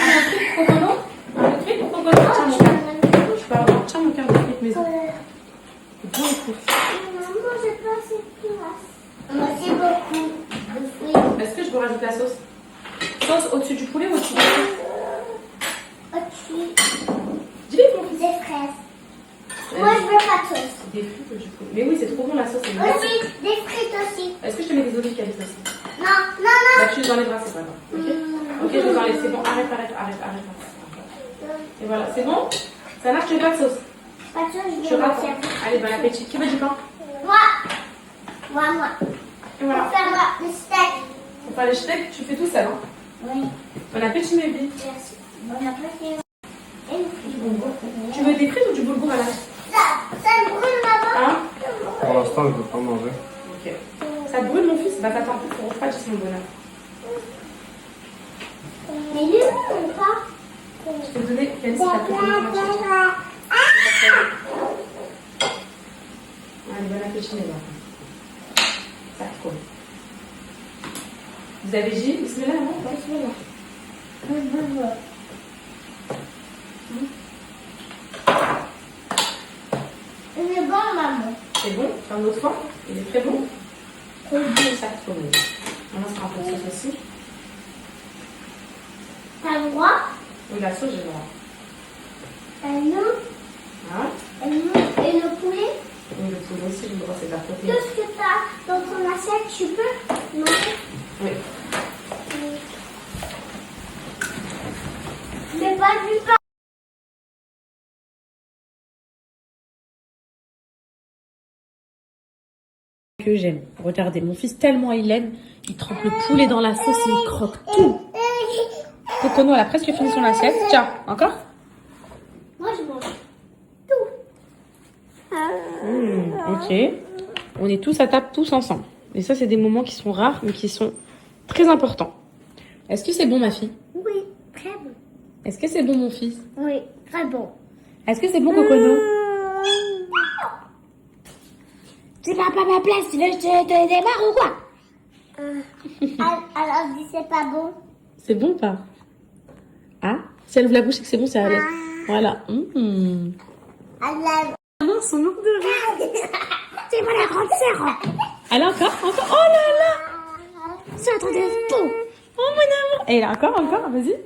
Speaker 1: de frites, cocono? Un peu de frites ou cocono? Tiens, mon cœur. Je peux avoir, tiens, mon cœur de frites maison. Bien les frites.
Speaker 2: Maman, j'ai pas assez de place. Merci beaucoup. De fruits.
Speaker 1: Est-ce que je peux rajouter la sauce? Sauce au-dessus du poulet ou au-dessus du frites?
Speaker 2: Au-dessus.
Speaker 1: Dis-les, mon fils.
Speaker 2: Des fraises. Moi, je veux pas de sauce.
Speaker 1: Des frites au-dessus du poulet. Mais oui, c'est trop bon la sauce.
Speaker 2: Aussi, des frites aussi.
Speaker 1: Est-ce que je te mets des olives avec aussi?
Speaker 2: Non, non, non.
Speaker 1: Bah, tu les enlèveras, c'est pas grave. Ok, ok, je les enlève. C'est bon. Arrête. Et voilà, c'est bon? Ça marche, tu veux pas de sauce?
Speaker 2: Pas de sauce, je
Speaker 1: Tu
Speaker 2: vais
Speaker 1: rates.
Speaker 2: faire.
Speaker 1: Allez, bon appétit. Qui veut du pain?
Speaker 2: Moi. Moi.
Speaker 1: Et voilà.
Speaker 2: Pour faire le steak.
Speaker 1: Pour faire les steaks, tu fais tout seul. Hein?
Speaker 2: Oui.
Speaker 1: Bon appétit, mes billes.
Speaker 2: Merci. Bon appétit. Et une frite.
Speaker 1: Tu veux des frites ou du boulgour à la?
Speaker 2: Ça me brûle, maman.
Speaker 1: Hein?
Speaker 3: Pour l'instant, je ne peux pas manger.
Speaker 1: Ok. Ça Ça brûle mon fils? Bah t'attends un peu pour refroidir mon bonheur.
Speaker 2: Mais lui, ou pas?
Speaker 1: Je peux te donner quelle c'est ta plus grande Allez, bon appétit les enfants. Ça cool. Vous avez dit bismillah, non?
Speaker 2: Bismillah. Il est bon, maman.
Speaker 1: C'est bon? Un autre fois? Il est très bon?
Speaker 2: C'est bon.
Speaker 1: Ça cool. Maintenant, c'est un peu de sauce aussi.
Speaker 2: T'as le droit?
Speaker 1: Oui, la sauce, j'ai le droit.
Speaker 2: Non.
Speaker 1: Hein?
Speaker 2: Et le poulet?
Speaker 1: Oui, le poulet aussi, j'ai le droit, c'est de la
Speaker 2: Tout
Speaker 1: protéine.
Speaker 2: ce que t'as dans ton assiette, tu peux manger?
Speaker 1: Oui.
Speaker 2: Mais pas du pain.
Speaker 1: Que j'aime. Regardez, mon fils, tellement il aime, il trempe le poulet dans la sauce et il croque tout. Cocono, elle a presque fini son assiette. Tiens, encore?
Speaker 2: Moi, je mange tout.
Speaker 1: Ok. On est tous à table, tous ensemble. Et ça, c'est des moments qui sont rares, mais qui sont très importants. Est-ce que c'est bon, ma fille?
Speaker 2: Oui, très bon.
Speaker 1: Est-ce que c'est bon, mon fils?
Speaker 2: Oui, très bon.
Speaker 1: Est-ce que c'est bon, Cocono?
Speaker 2: Tu vas pas ma place, tu veux que je te démarre ou quoi? Alors, dis c'est pas bon.
Speaker 1: C'est bon ou pas? Ah? Si elle ouvre la bouche et que c'est bon, c'est à l'aise. Voilà.
Speaker 2: Alors,
Speaker 1: Non, son nom de rire.
Speaker 2: c'est moi la grande sœur.
Speaker 1: Elle a encore? Oh là là!
Speaker 2: C'est un truc de fou.
Speaker 1: Oh mon amour! Et là, encore, vas-y.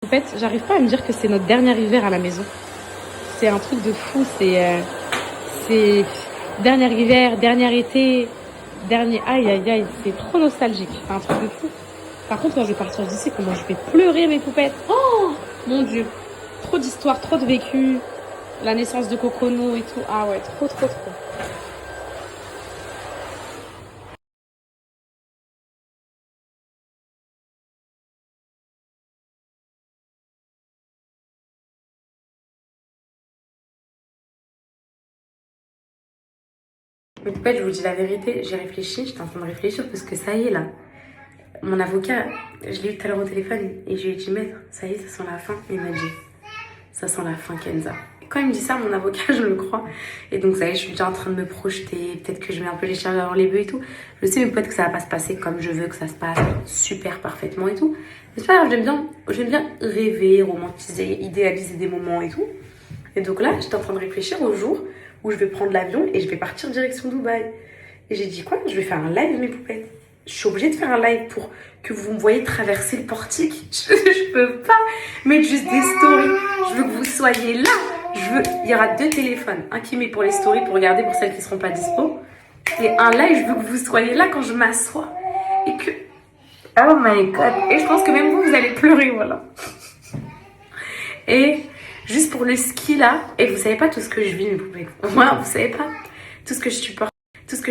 Speaker 1: En fait, j'arrive pas à me dire que c'est notre dernier hiver à la maison. C'est un truc de fou. C'est dernier hiver, dernier été, dernier. Aïe, aïe, aïe. C'est trop nostalgique. C'est un truc de fou. Par contre, quand je vais partir d'ici, comment je vais pleurer mes poupettes. Oh mon Dieu. Trop d'histoires, trop de vécu. La naissance de Cocono et tout. Ah ouais, trop. Mais poupette, je vous dis la vérité, j'ai réfléchi, j'étais en train de réfléchir parce que ça y est là. Mon avocat, je l'ai eu tout à l'heure au téléphone et je lui ai dit maître, ça y est, ça sent la fin. Et il m'a dit, ça sent la fin Kenza. Et quand il me dit ça, mon avocat, je le crois. Et donc ça y est, je suis déjà en train de me projeter, peut-être que je mets un peu les charges avant les bœufs et tout. Je sais mais peut-être que ça va pas se passer comme je veux que ça se passe, super parfaitement et tout. Mais c'est pas grave, j'aime bien rêver, romantiser, idéaliser des moments et tout. Et donc là, j'étais en train de réfléchir au jour où je vais prendre l'avion et je vais partir direction Dubaï. Et j'ai dit quoi? Je vais faire un live mes poupettes. Je suis obligée de faire un live pour que vous me voyez traverser le portique. Je peux pas mettre juste des stories. Je veux que vous soyez là. Il y aura 2 téléphones. Un qui met pour les stories, pour regarder pour celles qui seront pas dispo. Et un live, je veux que vous soyez là quand je m'assois. Et que... Oh my God. Et je pense que même vous allez pleurer, voilà. Et... juste pour le ski là, et vous savez pas tout ce que je vis mes poupées. Moi, vous savez pas tout ce que je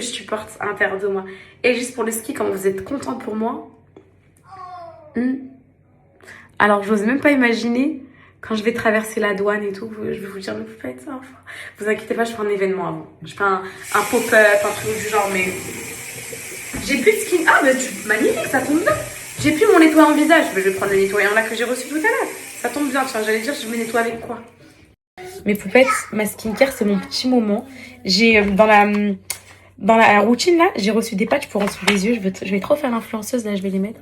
Speaker 1: supporte à l'intérieur de moi. Et juste pour le ski, quand vous êtes content pour moi. Alors, j'ose même pas imaginer quand je vais traverser la douane et tout. Je vais vous dire mes poupées, ça. Enfin, vous inquiétez pas, je fais un événement avant. Je fais un pop-up, un truc du genre, mais j'ai plus de ski. Ah, mais magnifique, ça tombe bien. J'ai plus mon nettoyant visage. Mais je vais prendre le nettoyant là que j'ai reçu tout à l'heure. Ça tombe bien, tiens, j'allais dire, je me nettoie avec quoi? Mes poupettes, ma skincare, c'est mon petit moment. J'ai, dans la routine, là, j'ai reçu des patchs pour en dessous des yeux. Je vais trop faire l'influenceuse, là, je vais les mettre.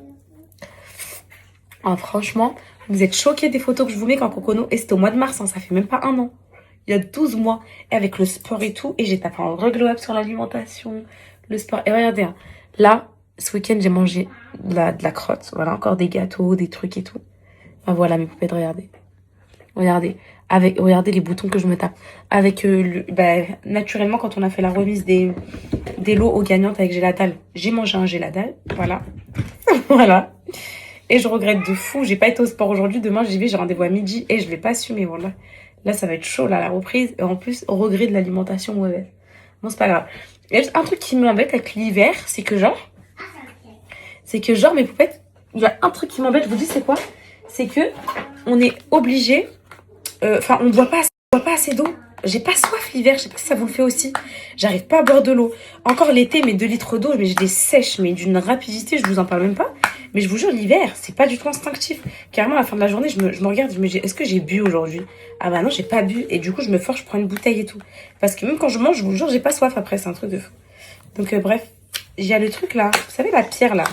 Speaker 1: Ah, franchement, vous êtes choqués des photos que je vous mets quand Cocono, et c'était au mois de mars, hein, ça fait même pas 1 an. Il y a 12 mois, et avec le sport et tout, et j'ai tapé un vrai glow-up sur l'alimentation, le sport. Et regardez, hein, là, ce week-end, j'ai mangé de la crotte. Voilà, encore des gâteaux, des trucs et tout. Enfin, voilà mes poupettes, regardez. Regardez les boutons que je me tape. Avec naturellement, quand on a fait la remise des lots aux gagnantes avec Géladal, j'ai mangé un Géladal. Voilà. Voilà. Et je regrette de fou. J'ai pas été au sport aujourd'hui. Demain, j'y vais. J'ai rendez-vous à midi et je vais pas assumer. Voilà. Là, ça va être chaud, là, la reprise. Et en plus, au regret de l'alimentation mauvaise. Bon, c'est pas grave. Et un truc qui m'embête avec l'hiver, c'est que genre, c'est que genre mes poupettes, il y a un truc qui m'embête, je vous dis c'est quoi? C'est que on est obligé, enfin on ne boit pas assez d'eau. J'ai pas soif l'hiver, je sais pas si ça vous le fait aussi. J'arrive pas à boire de l'eau. Encore l'été, mes 2 litres d'eau, mais je les sèche, mais d'une rapidité, je vous en parle même pas. Mais je vous jure, l'hiver, c'est pas du tout instinctif. Carrément, à la fin de la journée, je me regarde, je me dis, est-ce que j'ai bu aujourd'hui? Ah bah non, j'ai pas bu. Et du coup, je me force, je prends une bouteille et tout. Parce que même quand je mange, je vous jure, j'ai pas soif après, c'est un truc de fou. Donc bref, il y a le truc là, vous savez la pierre là.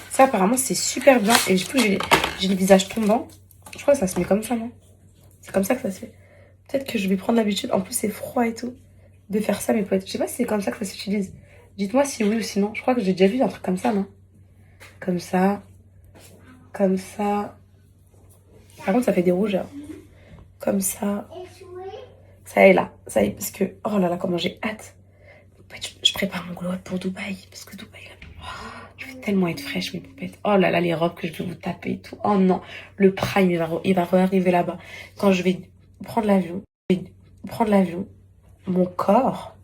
Speaker 1: Ça apparemment c'est super bien. Et du coup j'ai le visage tombant. Je crois que ça se met comme ça, non? C'est comme ça que ça se fait. Peut-être que je vais prendre l'habitude, en plus c'est froid et tout, de faire ça mes potes. Je sais pas si c'est comme ça que ça s'utilise. Dites-moi si oui ou sinon. Je crois que j'ai déjà vu un truc comme ça, non? Comme ça. Comme ça. Par contre ça fait des rougeurs. Comme ça. Ça est là. Ça y est, parce que... Oh là là, comment j'ai hâte. Je prépare mon glow up pour Dubaï. Parce que Dubaï, là, oh, je vais tellement être fraîche, mes poupettes. Oh là là, les robes que je vais vous taper et tout. Oh non, le prime, il va arriver là-bas. Quand je vais prendre l'avion, mon corps,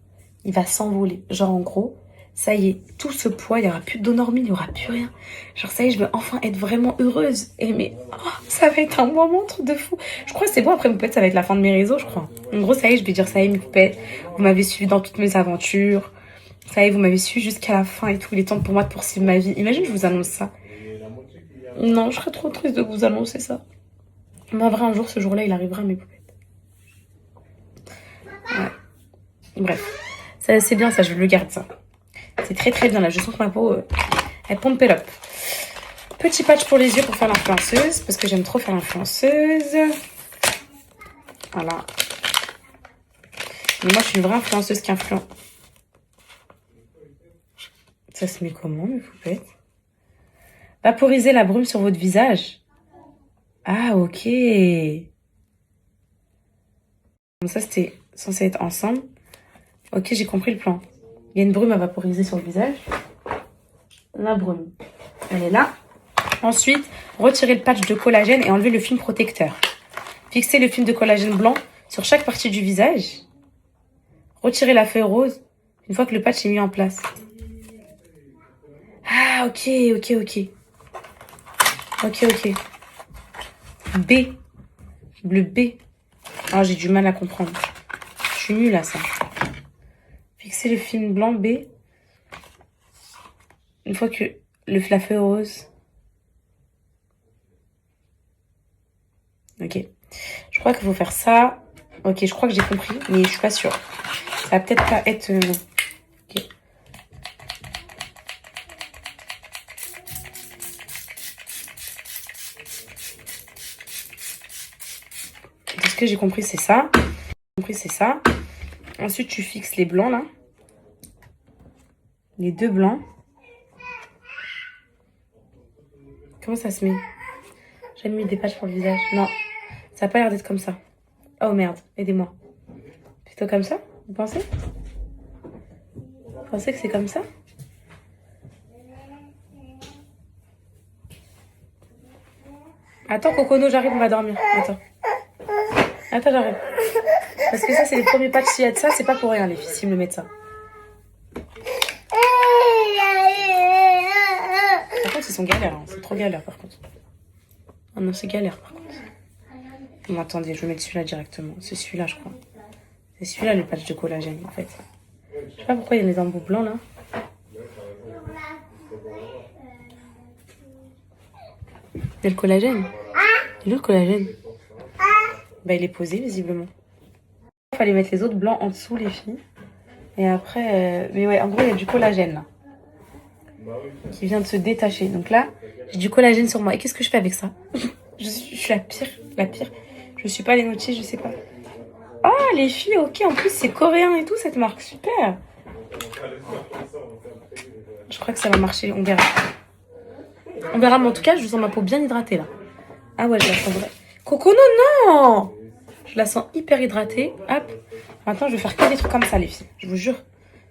Speaker 1: il va s'envoler. Genre, en gros, ça y est, tout ce poids, il n'y aura plus d'eau normale, il n'y aura plus rien. Genre, ça y est, je vais enfin être vraiment heureuse. Et mais, oh, ça va être un moment, truc de fou. Je crois que c'est bon, après, mes poupettes, ça va être la fin de mes réseaux, je crois. En gros, ça y est, je vais dire, ça y est, mes poupettes, vous m'avez suivi dans toutes mes aventures. Ça y est, vous m'avez suivi jusqu'à la fin et tout. Il est temps pour moi de poursuivre ma vie. Imagine, je vous annonce ça. Non, je serais trop triste de vous annoncer ça. Mais en vrai, un jour, ce jour-là, il arrivera, mes poupettes. Ouais. Bref. C'est bien, ça, je le garde, ça. C'est très très bien, là. Je sens que ma peau, elle pompe up. Petit patch pour les yeux pour faire l'influenceuse. Parce que j'aime trop faire l'influenceuse. Voilà. Mais moi, je suis une vraie influenceuse qui influence. Ça se met comment, mes poupettes? Vaporiser la brume sur votre visage. Ah, ok. Bon, ça, c'était censé être ensemble. Ok, j'ai compris le plan. Il y a une brume à vaporiser sur le visage. La brume, elle est là. Ensuite, retirez le patch de collagène et enlevez le film protecteur. Fixez le film de collagène blanc sur chaque partie du visage. Retirez la feuille rose une fois que le patch est mis en place. Ah, ok. Ok. B. Le B. Ah, j'ai du mal à comprendre. Je suis nulle à ça. Fixer le film blanc B. Une fois que la feuille rose. Ok. Je crois qu'il faut faire ça. Ok, je crois que j'ai compris, mais je suis pas sûre. Ça va peut-être pas être... non. Ok. Ce que j'ai compris, c'est ça. Ensuite, tu fixes les blancs, là. Les 2 blancs. Comment ça se met? J'ai mis des patchs pour le visage. Non, ça n'a pas l'air d'être comme ça. Oh merde, aidez-moi. Plutôt comme ça, vous pensez? Vous pensez que c'est comme ça? Attends, Cocono, j'arrive, on va dormir. Attends, j'arrive. Parce que ça, c'est les premiers patchs. S'il y a de ça, c'est pas pour rien, les filles, s'ils me mettent ça. Par contre, ils sont galères. Hein. C'est trop galère, par contre. Oh non, c'est galère, par contre. Bon, attendez, je vais mettre celui-là directement. C'est celui-là, je crois. C'est celui-là, le patch de collagène, en fait. Je sais pas pourquoi il y a des embouts blancs, là. Il y a le collagène. Il est où le collagène? Bah, il est posé, visiblement. Il fallait mettre les autres blancs en dessous, les filles. Et après... Mais ouais, en gros, il y a du collagène, là. Qui vient de se détacher. Donc là, j'ai du collagène sur moi. Et qu'est-ce que je fais avec ça? Je suis la pire. Je suis pas les notiers, je sais pas. Ah, les filles, ok. En plus, c'est coréen et tout, cette marque. Super. Je crois que ça va marcher. On verra. Mais en tout cas, je sens ma peau bien hydratée, là. Ah ouais, je la sens vrai. Coco, non. Je la sens hyper hydratée. Hop. Maintenant, je vais faire que des trucs comme ça, les filles. Je vous jure.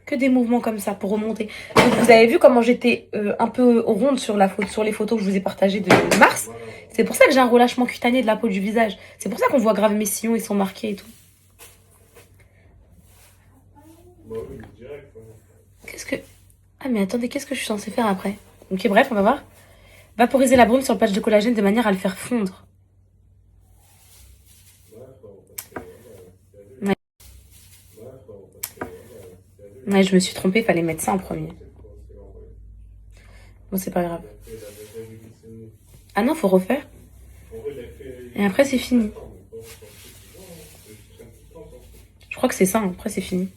Speaker 1: Que des mouvements comme ça pour remonter. Donc, vous avez vu comment j'étais un peu ronde sur les photos que je vous ai partagées de mars. C'est pour ça que j'ai un relâchement cutané de la peau du visage. C'est pour ça qu'on voit grave mes sillons, ils sont marqués et tout. Qu'est-ce que... Ah mais attendez, qu'est-ce que je suis censée faire après? Ok, bref, on va voir. Vaporiser la brume sur le patch de collagène de manière à le faire fondre. Ouais, je me suis trompée, fallait mettre ça en premier. Bon, c'est pas grave. Ah non, faut refaire. Et après, c'est fini. Je crois que c'est ça, hein. Après, c'est fini.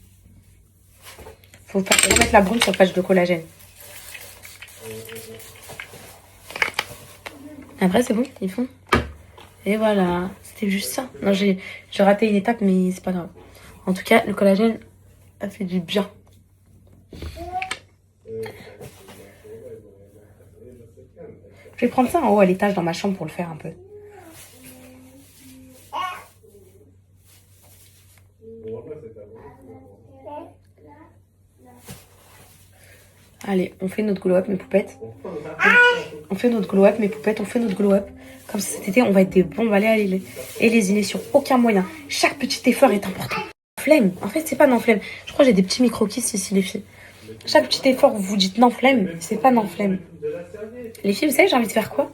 Speaker 1: Faut remettre la brume sur le patch de collagène. Après, c'est bon, ils font. Et voilà, c'était juste ça. Non, j'ai raté une étape, mais c'est pas grave. En tout cas, le collagène a fait du bien. Je vais prendre ça en haut à l'étage dans ma chambre pour le faire un peu. Allez, on fait notre glow-up, mes poupettes. On fait notre glow-up, mes poupettes. On fait notre glow-up. Comme ça, cet été, on va être des bombes. Allez, et lésiner sur aucun moyen. Chaque petit effort est important. Flemme. En fait, c'est pas non flemme. Je crois que j'ai des petits micro-kiss ici, les filles. Chaque petit effort, vous dites non flemme. C'est pas non flemme. Les filles, vous savez, j'ai envie de faire quoi?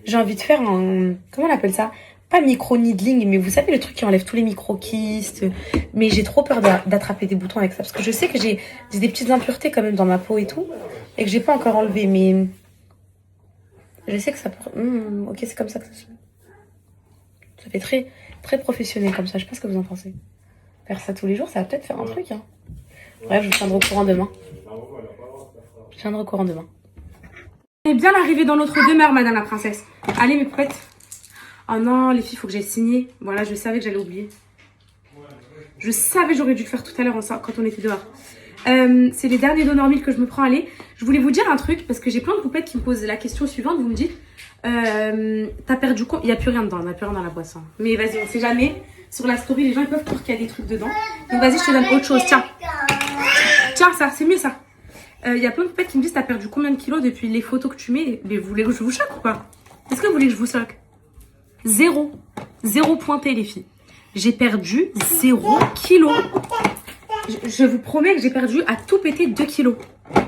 Speaker 1: J'ai envie de faire un... Comment on appelle ça? Pas micro-needling, mais vous savez, le truc qui enlève tous les micro-kystes. Mais j'ai trop peur d'attraper des boutons avec ça. Parce que je sais que j'ai des petites impuretés quand même dans ma peau et tout. Et que j'ai pas encore enlevé, mais... Je sais que ça peut... ok, c'est comme ça que ça se fait. Ça fait très, très professionnel comme ça. Je sais pas ce que vous en pensez. Faire ça tous les jours, ça va peut-être faire un truc, hein. Bref, je vous tiendrai au courant demain. On est bien arrivé dans notre demeure, madame la princesse. Allez, mes poupettes. Oh non, les filles, il faut que j'aille signer. Voilà, je savais que j'allais oublier. Je savais que j'aurais dû le faire tout à l'heure quand on était dehors. C'est les derniers donneurs mille que je me prends. Allez, je voulais vous dire un truc parce que j'ai plein de poupettes qui me posent la question suivante. Vous me dites, t'as perdu quoi? Il n'y a plus rien dedans, il n'y a plus rien dans la boisson. Mais vas-y, on sait jamais. Sur la story, les gens ils peuvent croire qu'il y a des trucs dedans. Donc vas-y, je te donne autre chose. Tiens. Tiens, ça, c'est mieux ça. Il y a plein de poupettes qui me disent, t'as perdu combien de kilos depuis les photos que tu mets? Mais vous voulez que je vous choque ou pas? Est-ce que vous voulez que je vous choque? Zéro pointé, les filles. J'ai perdu 0 kilos. Je vous promets que j'ai perdu à tout péter 2 kilos.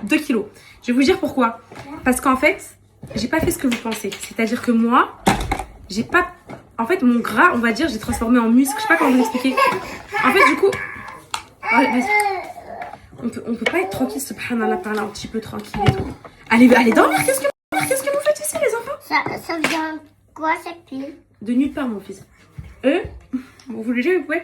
Speaker 1: 2 kilos. Je vais vous dire pourquoi. Parce qu'en fait, j'ai pas fait ce que vous pensez. C'est-à-dire que moi, j'ai pas... En fait, mon gras, on va dire, j'ai transformé en muscle. Je sais pas comment vous expliquer. En fait, du coup... Allez, on peut pas être tranquille, subhanallah, parler un petit peu tranquille et tout. Allez dormir. Qu'est-ce que vous faites ici, les enfants?
Speaker 2: Ça vient quoi, cette pile?
Speaker 1: De nulle part, mon fils. Vous voulez jouer, vous pouvez?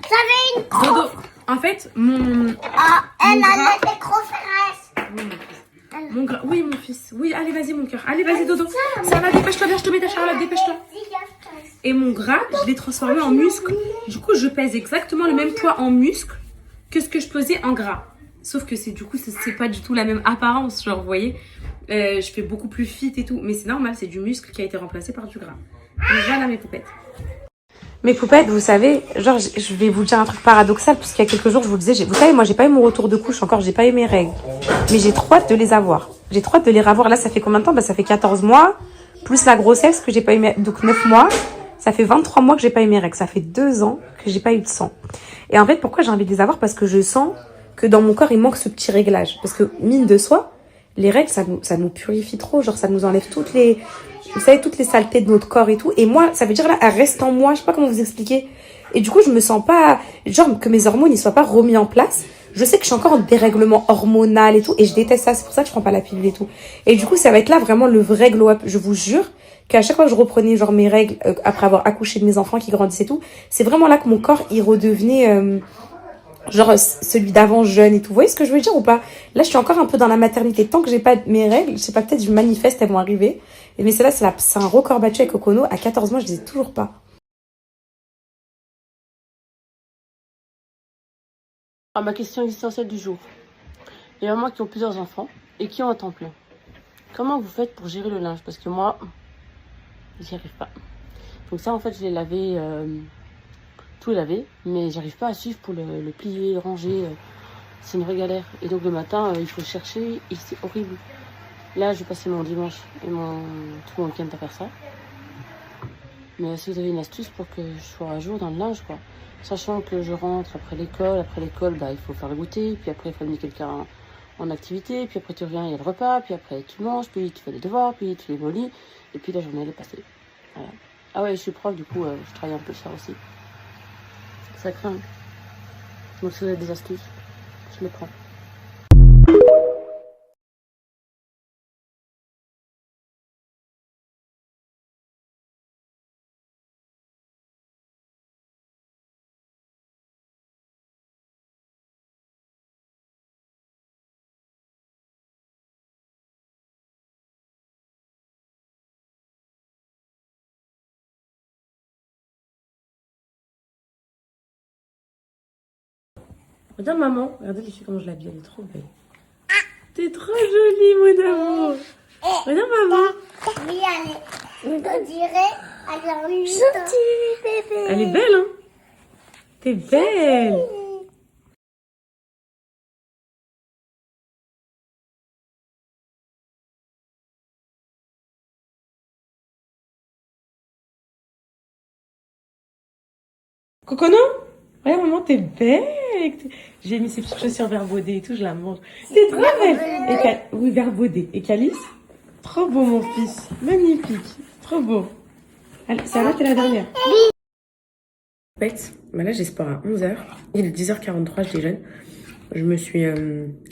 Speaker 2: Ça avait une croix.
Speaker 1: Dodo. En fait, mon...
Speaker 2: Ah, elle a des croféresses.
Speaker 1: Mon gras... Oui, mon fils. Oui, allez, vas-y, mon cœur. Allez, vas-y, Dodo. Ça va, dépêche-toi, viens, je te mets ta charlotte, dépêche-toi. Et mon gras, je l'ai transformé en muscle. Du coup, je pèse exactement le même poids en muscle que ce que je pesais en gras. Sauf que c'est pas du tout la même apparence, genre, vous voyez. Je fais beaucoup plus fit et tout. Mais c'est normal, c'est du muscle qui a été remplacé par du gras. Donc voilà mes poupettes. Mes poupettes, vous savez, genre, je vais vous dire un truc paradoxal, parce qu'il y a quelques jours, je vous le disais, vous savez, moi, j'ai pas eu mon retour de couche encore, j'ai pas eu mes règles. Mais j'ai trop hâte de les avoir. J'ai trop hâte de les revoir. Là, ça fait combien de temps? Bah, ça fait 14 mois, plus la grossesse que j'ai pas eu mes... Donc, 9 mois. Ça fait 23 mois que j'ai pas eu mes règles. Ça fait 2 ans que j'ai pas eu de sang. Et en fait, pourquoi j'ai envie de les avoir? Parce que je sens que dans mon corps, il manque ce petit réglage. Parce que, mine de soi, les règles, ça nous purifie trop. Genre, ça nous enlève toutes les... Vous savez, toutes les saletés de notre corps et tout. Et moi, ça veut dire là, elles restent en moi. Je sais pas comment vous expliquer. Et du coup, je me sens pas... Genre, que mes hormones, ils soient pas remis en place. Je sais que je suis encore en dérèglement hormonal et tout. Et je déteste ça. C'est pour ça que je prends pas la pilule et tout. Et du coup, ça va être là vraiment le vrai glow-up. Je vous jure qu'à chaque fois que je reprenais genre mes règles, après avoir accouché de mes enfants qui grandissaient et tout, c'est vraiment là que mon corps, il redevenait... genre celui d'avant jeune et tout. Vous voyez ce que je veux dire ou pas? Là, je suis encore un peu dans la maternité. Tant que j'ai pas mes règles, je sais pas, peut-être je manifeste, elles vont arriver. Mais c'est un record battu avec Okono. À 14 mois, je les ai toujours pas.
Speaker 3: À ma question existentielle du jour. Il y a moi qui ont plusieurs enfants et qui ont un temps plein. Comment vous faites pour gérer le linge? Parce que moi, j'y arrive pas. Donc ça, en fait, je l'ai lavé... tout lavé, mais j'arrive pas à suivre pour le plier, le ranger, c'est une vraie galère. Et donc le matin, il faut chercher et c'est horrible. Là, je vais passer mon dimanche et tout mon week-end à faire ça. Mais si vous avez une astuce pour que je sois à jour dans le linge, quoi. Sachant que je rentre après l'école, bah, il faut faire le goûter, puis après il faut amener quelqu'un en activité, puis après tu reviens, il y a le repas, puis après tu manges, puis tu fais les devoirs, puis tu les mets au lit, et puis la journée elle est passée. Voilà. Ah ouais, je suis prof, du coup, je travaille un peu ça aussi. Ça craint. Donc si vous avez des astuces, je les prends. Regarde maman, regardez les filles comment je l'habille, elle est trop belle. T'es trop jolie, mon amour. Regarde maman.
Speaker 2: Oui, allez. On dirait. Alors, oui. Gentille, bébé.
Speaker 3: Elle est belle, hein. T'es belle. Cocono, regarde maman, t'es belle. J'ai mis ses petites chaussures verbaudées et tout, je la mange. T'es trop belle. Oui, verbaudées. Et Calice, trop beau mon fils. Magnifique. Trop beau. Allez, ça va, t'es la dernière. En fait, bah là j'ai sport à 11h. Il est 10h43, je déjeune. Je me suis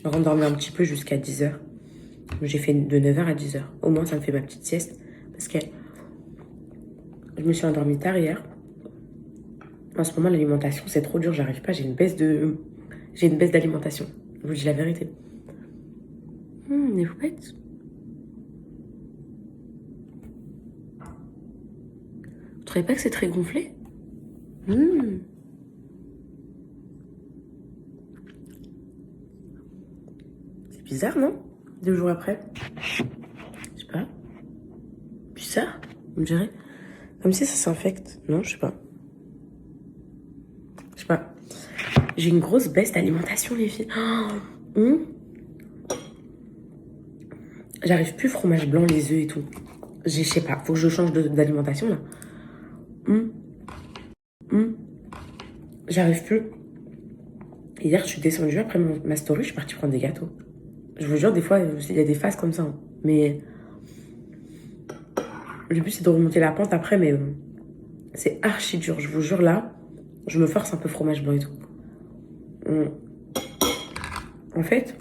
Speaker 3: rendormie un petit peu jusqu'à 10h. J'ai fait de 9h à 10h. Au moins ça me fait ma petite sieste. Parce que je me suis endormie tard hier. En ce moment l'alimentation c'est trop dur, j'arrive pas. J'ai une baisse d'alimentation. Je vous dis la vérité. Les poupettes. Vous trouvez pas que c'est très gonflé? C'est bizarre, non? 2 jours après. Je sais pas. Bizarre, on dirait. Comme si ça s'infecte. Non, je sais pas. Je sais pas. J'ai une grosse baisse d'alimentation, les filles. J'arrive plus fromage blanc, les œufs et tout. Je sais pas, faut que je change d'alimentation, là. J'arrive plus. Hier, je suis descendue après ma story, je suis partie prendre des gâteaux. Je vous jure, des fois, il y a des phases comme ça. Hein. Mais le but, c'est de remonter la pente après, mais c'est archi dur. Je vous jure, là, je me force un peu fromage blanc et tout. En fait,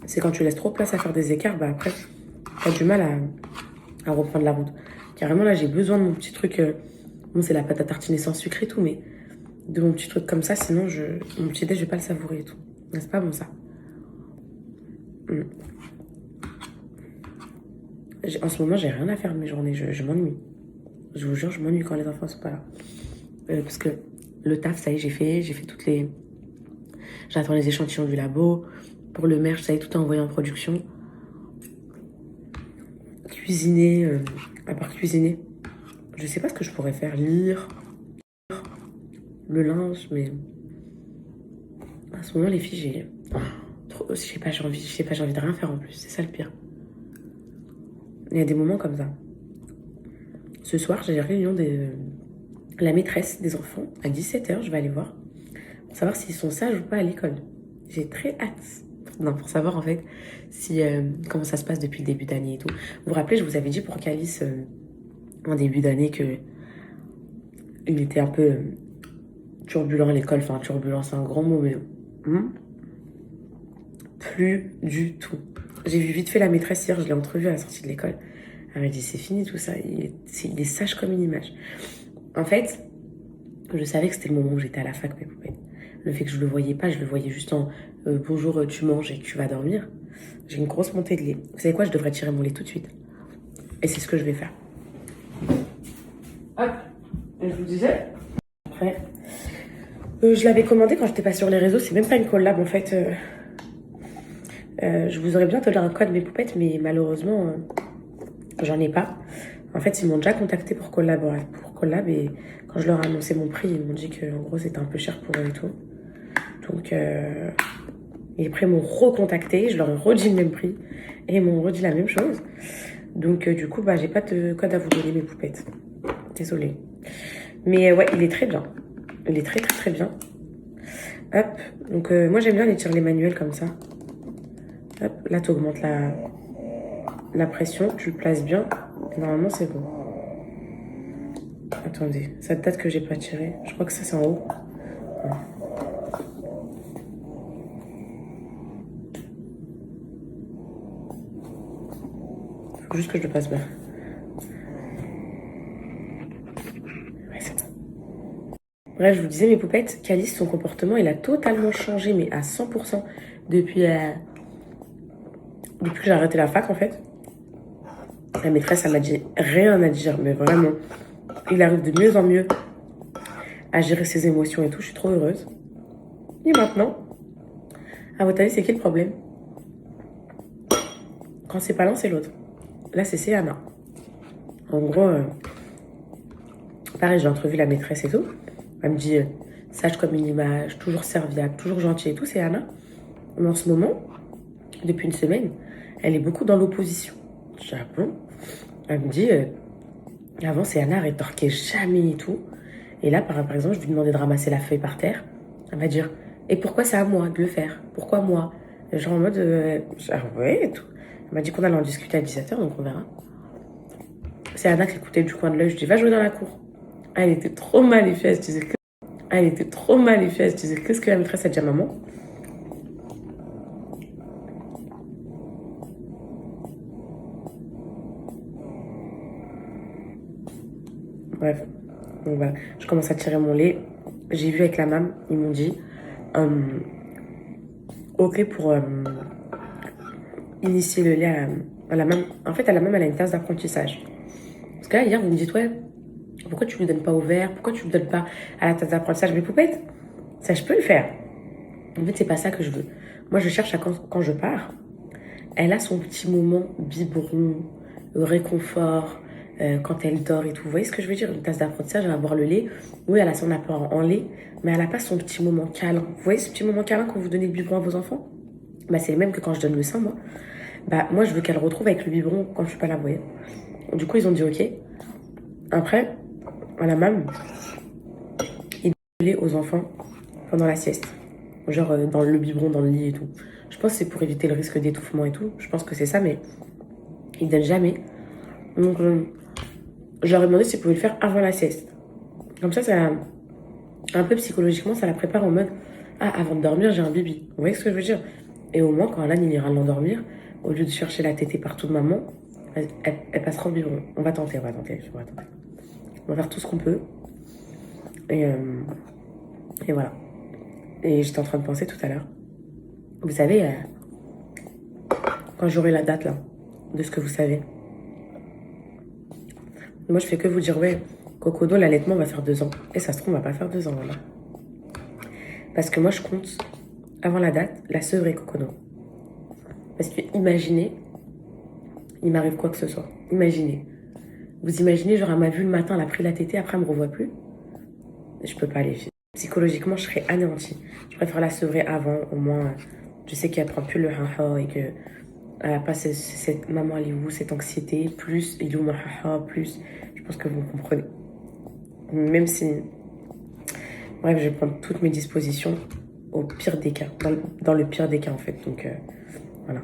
Speaker 3: c'est quand tu laisses trop de place à faire des écarts, bah après, t'as du mal à reprendre la route. Carrément, là, j'ai besoin de mon petit truc. Bon, c'est la pâte à tartiner sans sucre et tout, mais de mon petit truc comme ça, sinon, mon petit déj, je vais pas le savourer et tout. C'est pas bon, ça. En ce moment, j'ai rien à faire de mes journées. Je m'ennuie. Je vous jure, je m'ennuie quand les enfants sont pas là. Parce que le taf, ça y est, j'ai fait toutes les... J'attends les échantillons du labo. Pour le merch, ça y est, tout est envoyé en production. Cuisiner, à part cuisiner, je sais pas ce que je pourrais faire. Lire, le linge, mais... À ce moment, les filles, je sais pas, j'ai envie de rien faire en plus. C'est ça le pire. Il y a des moments comme ça. Ce soir, j'ai la réunion de la maîtresse des enfants. À 17h, je vais aller voir. Pour savoir s'ils sont sages ou pas à l'école. J'ai très hâte. Non, pour savoir en fait si comment ça se passe depuis le début d'année et tout. Vous vous rappelez, je vous avais dit pour Calice en début d'année que il était un peu turbulent à l'école. Enfin, turbulent, c'est un grand mot, mais plus du tout. J'ai vu vite fait la maîtresse hier, je l'ai entrevue à la sortie de l'école. Elle m'a dit c'est fini tout ça, il est sage comme une image. En fait, je savais que c'était le moment où j'étais à la fac, mes poupettes. Le fait que je le voyais pas, je le voyais juste en bonjour, tu manges et tu vas dormir. J'ai une grosse montée de lait. Vous savez quoi, je devrais tirer mon lait tout de suite. Et c'est ce que je vais faire. Hop, et je vous disais. Après, je l'avais commandé quand j'étais pas sur les réseaux, c'est même pas une collab en fait. Je vous aurais bien donné un code, mes poupettes, mais malheureusement, j'en ai pas. En fait, ils m'ont déjà contacté pour collab, et quand je leur ai annoncé mon prix, ils m'ont dit que en gros c'était un peu cher pour eux et tout. Donc, et après ils m'ont recontacté, je leur ai redit le même prix et ils m'ont redit la même chose. Donc, du coup, bah, j'ai pas de code à vous donner, mes poupettes. Désolée. Mais ouais, il est très bien. Il est très très très bien. Hop. Donc, moi j'aime bien les tirer les manuels comme ça.
Speaker 1: Hop, là, tu augmentes la pression, tu le places bien. Et normalement, c'est bon. Attendez, ça date que j'ai pas tiré. Je crois que ça, c'est en haut. Ouais. Faut juste que je le passe bien. Ouais, c'est bon. Bref, je vous disais, mes poupettes, Calice, son comportement, il a totalement changé, mais à 100% depuis que j'ai arrêté la fac, en fait. La maîtresse, elle m'a dit rien à dire, mais vraiment. Il arrive de mieux en mieux à gérer ses émotions et tout. Je suis trop heureuse. Et maintenant, à votre avis, c'est qui le problème? Quand c'est pas l'un, c'est l'autre. Là, c'est Céana. En gros, pareil, j'ai entrevu la maîtresse et tout. Elle me dit, sage comme une image, toujours serviable, toujours gentille et tout, Céana. Mais en ce moment, depuis une semaine, elle est beaucoup dans l'opposition. Je dis, ah bon? Elle me dit, avant, Céana, elle rétorquait jamais et tout. Et là, par exemple, je lui demandais de ramasser la feuille par terre. Elle va dire, et pourquoi c'est à moi de le faire? Pourquoi moi? Genre en mode, ah ouais, et tout. Elle m'a dit qu'on allait en discuter à 17h, donc on verra. C'est Anna qui écoutait du coin de l'œil. Je dis, va jouer dans la cour. Elle était trop mal et elle se disait que... Elle était trop mal et elle se disait, qu'est-ce que la maîtresse a dit à maman? Bref, donc voilà. Je commence à tirer mon lait. J'ai vu avec la mam, ils m'ont dit, ok pour initier le lait à la mam. En fait, à la mam, elle a une tasse d'apprentissage. Parce que là, hier, vous me dites, ouais, pourquoi tu ne lui donnes pas au verre? Pourquoi tu ne lui donnes pas à la tasse d'apprentissage? Mes poupettes, ça, je peux le faire. En fait, c'est pas ça que je veux. Moi, je cherche à quand je pars, elle a son petit moment biberon, réconfort, quand elle dort et tout. Vous voyez ce que je veux dire? Une tasse d'apprentissage, elle va boire le lait. Oui, elle a son apport en lait, mais elle n'a pas son petit moment câlin. Vous voyez ce petit moment câlin quand vous donnez le biberon à vos enfants? Bah, c'est le même que quand je donne le sein, moi. Bah, moi, je veux qu'elle retrouve avec le biberon quand je suis pas là, vous voyez. Du coup, ils ont dit OK. Après, à la mam, ils donnent le lait aux enfants pendant la sieste. Genre dans le biberon, dans le lit et tout. Je pense que c'est pour éviter le risque d'étouffement et tout. Je pense que c'est ça, mais ils donnent jamais. Donc, je leur ai demandé s'ils pouvaient le faire avant la sieste. Comme ça, un peu psychologiquement, ça la prépare en mode ah, avant de dormir, j'ai un bibi. Vous voyez ce que je veux dire? Et au moins, quand Alan il ira l'endormir, au lieu de chercher la tétée partout de maman, elle passera au biberon. On va tenter. On va faire tout ce qu'on peut. Et voilà. Et j'étais en train de penser tout à l'heure. Vous savez, quand j'aurai la date là, de ce que vous savez, moi je fais que vous dire, ouais, Cocodo, l'allaitement va faire 2 ans. Et ça se trouve, on va pas faire 2 ans, voilà. Parce que moi je compte, avant la date, la sevrer Cocodo. Parce que imaginez, il m'arrive quoi que ce soit. Imaginez. Vous imaginez, genre, elle m'a vu le matin, elle a pris la tétée, après elle me revoit plus. Je peux pas aller. Psychologiquement, je serais anéantie. Je préfère la sevrer avant, au moins, je sais qu'elle prend plus le haha et que elle a pas cette maman, elle est où, cette anxiété, plus, il est où mon haha, plus, je pense que vous comprenez. Même si, bref, je vais prendre toutes mes dispositions au pire des cas, dans le pire des cas en fait, donc voilà.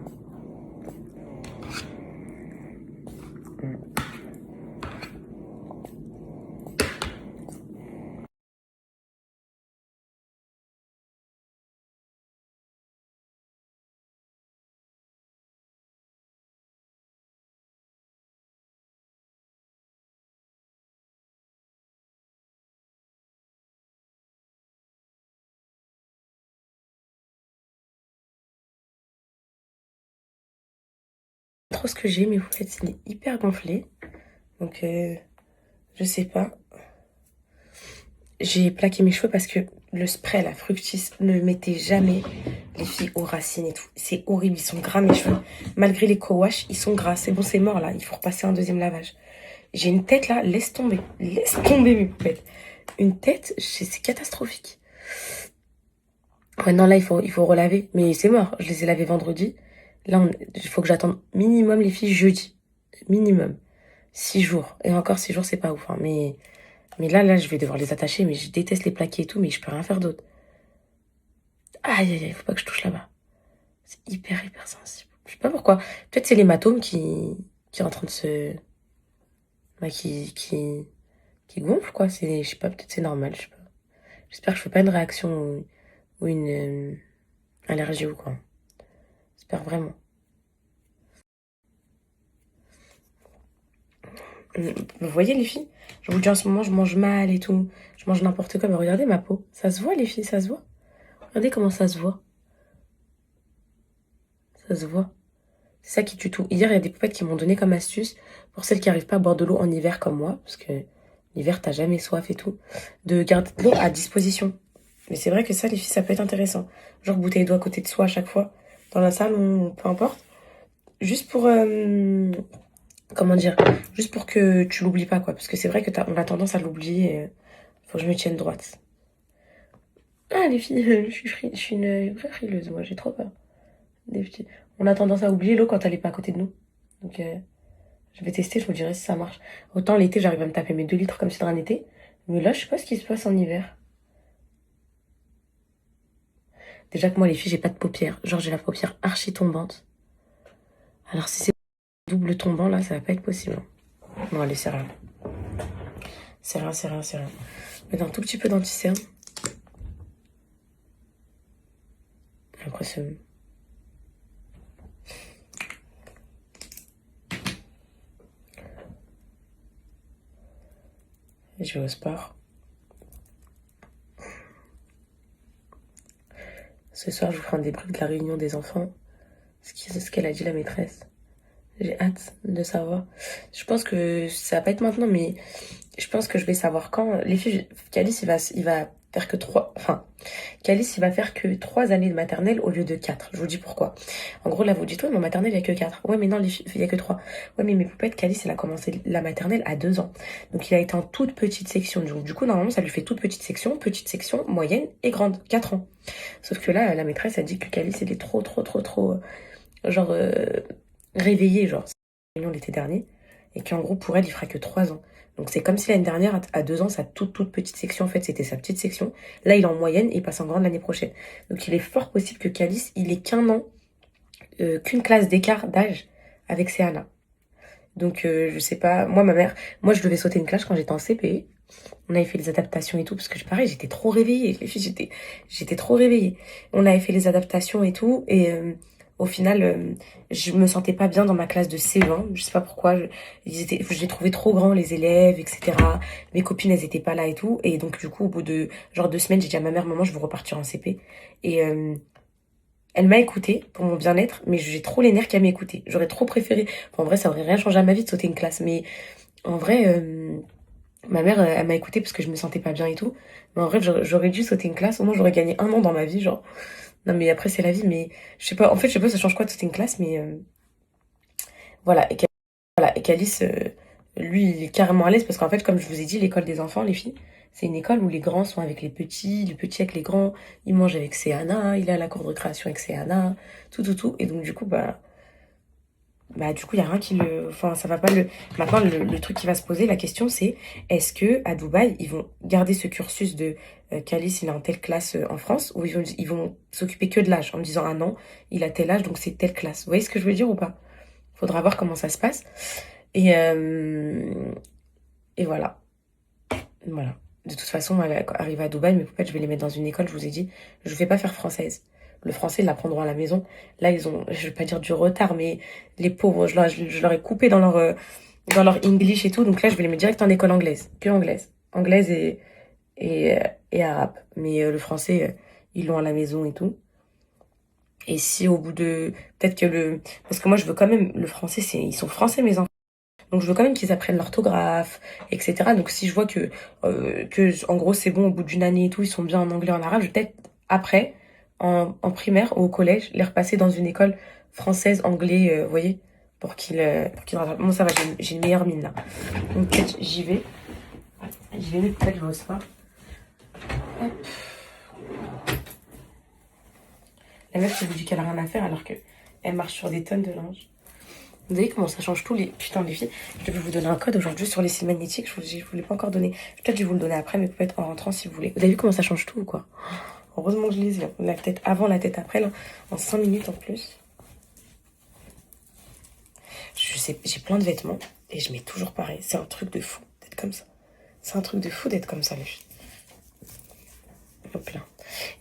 Speaker 1: Trop ce que j'ai, mais vous faites, il est hyper gonflé. Donc, je sais pas. J'ai plaqué mes cheveux parce que le spray, la Fructis, ne mettait jamais les filles aux racines et tout. C'est horrible, ils sont gras mes cheveux. Malgré les co-wash, ils sont gras. C'est bon, c'est mort là, il faut repasser un deuxième lavage. J'ai une tête là, laisse tomber mes poupettes. Une tête, c'est catastrophique. Ouais, non, là, il faut relaver. Mais c'est mort, je les ai lavés vendredi. Là, il faut que j'attende minimum les filles jeudi. Minimum. 6 jours. Et encore 6 jours, c'est pas ouf. Hein. Mais là, je vais devoir les attacher. Mais je déteste les plaquer et tout. Mais je peux rien faire d'autre. Aïe, aïe, aïe, faut pas que je touche là-bas. C'est hyper sensible. Je sais pas pourquoi. Peut-être c'est l'hématome qui est en train de se... Bah, qui gonfle, quoi. Je sais pas, peut-être c'est normal, je sais pas. J'espère que je fais pas une réaction ou une allergie ou quoi. J'espère vraiment. Vous voyez les filles? Je vous dis en ce moment, je mange mal et tout. Je mange n'importe quoi. Mais regardez ma peau. Ça se voit les filles, ça se voit. Regardez comment ça se voit. Ça se voit. C'est ça qui tue tout. Hier, il y a des poupettes qui m'ont donné comme astuce pour celles qui n'arrivent pas à boire de l'eau en hiver comme moi. Parce que l'hiver, t'as jamais soif et tout. De garder de l'eau à disposition. Mais c'est vrai que ça, les filles, ça peut être intéressant. Genre bouteille d'eau à côté de soi à chaque fois. Dans la salle, peu importe. Juste pour... comment dire? Juste pour que tu l'oublies pas, quoi. Parce que c'est vrai que on a tendance à l'oublier. Faut que je me tienne droite. Ah, les filles, je suis une vraie frileuse, moi. J'ai trop peur. Des petits... On a tendance à oublier l'eau quand elle est pas à côté de nous. Donc, je vais tester, je vous dirai si ça marche. Autant l'été, j'arrive à me taper mes 2 litres comme si de rien n'était. Mais là, je sais pas ce qui se passe en hiver. Déjà que moi, les filles, j'ai pas de paupières. Genre, j'ai la paupière archi tombante. Alors, si c'est double tombant, là, ça va pas être possible. Non, allez, c'est rien. C'est rien, c'est rien, c'est rien. Mettre un tout petit peu d'anticerne. Après, c'est... Je vais au sport. Ce soir, je vous ferai un débrief de la réunion des enfants. Ce qu'elle a dit la maîtresse. J'ai hâte de savoir. Je pense que ça va pas être maintenant, mais je pense que je vais savoir quand. Les filles, Calice, il va faire que 3... Enfin, Calice, il va faire que 3 années de maternelle au lieu de 4. Je vous dis pourquoi. En gros, là, vous dites, ouais, mais en maternelle, il y a que 4. Ouais, mais non, les filles, il y a que 3. Ouais, mais mes poupettes, Calice, elle a commencé la maternelle à 2 ans. Donc, il a été en toute petite section. Du coup, normalement, ça lui fait toute petite section, moyenne et grande. 4 ans. Sauf que là, la maîtresse a dit que Calice, il est trop, genre, réveillé, genre, réunion l'été dernier. Et qu'en gros, pour elle, il fera que 3 ans. Donc c'est comme si l'année dernière, à 2 ans, sa toute petite section, en fait, c'était sa petite section. Là, il est en moyenne et il passe en grande l'année prochaine. Donc il est fort possible que Calice, il ait qu'un an, qu'une classe d'écart d'âge avec Céana. Donc je sais pas, moi je devais sauter une classe quand j'étais en CP. On avait fait les adaptations et tout, parce que pareil, j'étais trop réveillée. Les filles, j'étais trop réveillée. On avait fait les adaptations et tout, et au final, je me sentais pas bien dans ma classe de CE1. Je sais pas pourquoi. Je les trouvais trop grands, les élèves, etc. Mes copines, elles étaient pas là et tout. Et donc, du coup, au bout de genre 2 semaines, j'ai dit à ma mère, maman, je veux repartir en CP. Et elle m'a écoutée pour mon bien-être, mais j'ai trop les nerfs qu'elle m'écoutait. J'aurais trop préféré... Enfin, en vrai, ça aurait rien changé à ma vie de sauter une classe. Mais en vrai, ma mère, elle m'a écoutée parce que je me sentais pas bien et tout. Mais en vrai, j'aurais dû sauter une classe. Au moins, j'aurais gagné 1 an dans ma vie, genre... Non, mais après, c'est la vie, mais je sais pas. En fait, je sais pas, ça change quoi de sauter une classe, mais voilà. Et Calice, lui, il est carrément à l'aise parce qu'en fait, comme je vous ai dit, l'école des enfants, les filles, c'est une école où les grands sont avec les petits avec les grands, il mange avec Céana, il est à la cour de récréation avec Céana, tout. Et donc, du coup, du coup, il y a rien qui le... Enfin, ça va pas le... Maintenant, le truc qui va se poser, la question, c'est est-ce que à Dubaï, ils vont garder ce cursus de Calice, il est en telle classe en France, ou ils vont s'occuper que de l'âge, en me disant, ah non, il a tel âge, donc c'est telle classe. Vous voyez ce que je veux dire ou pas? Faudra voir comment ça se passe. Et voilà. Voilà. De toute façon, arriver à Dubaï, mes poupettes, je vais les mettre dans une école, je vous ai dit, je vais pas faire française. Le français, ils l'apprendront à la maison. Là, ils ont, je vais pas dire du retard, mais les pauvres, je leur ai coupé dans leur English et tout. Donc là, je vais les mettre direct en école anglaise. Que anglaise. Anglaise et arabe. Mais le français, ils l'ont à la maison et tout. Et si au bout de... Peut-être que parce que moi, je veux quand même... Le français, ils sont français, mes enfants. Donc, je veux quand même qu'ils apprennent l'orthographe, etc. Donc, si je vois que en gros, c'est bon, au bout d'une année et tout, ils sont bien en anglais, en arabe, je vais peut-être, après, en primaire ou au collège, les repasser dans une école française, anglais, vous voyez, pour qu'ils rattrapent. Bon, ça va, j'ai une meilleure mine, là. Donc, peut-être, j'y vais. Mais peut-être, je n'ose pas. Hop. La meuf qui vous dit qu'elle a rien à faire, alors qu'elle marche sur des tonnes de linge. Vous voyez comment ça change tout, les filles. Je vais vous donner un code aujourd'hui sur les cils magnétiques. Je vous l'ai pas encore donné. Peut-être je vais vous le donner après, mais peut-être en rentrant si vous voulez. Vous avez vu comment ça change tout ou quoi? Heureusement que je les ai. La tête avant, la tête après, là. En 5 minutes en plus. sais, j'ai plein de vêtements et je mets toujours pareil. C'est un truc de fou d'être comme ça. C'est un truc de fou d'être comme ça, les filles. Hop là.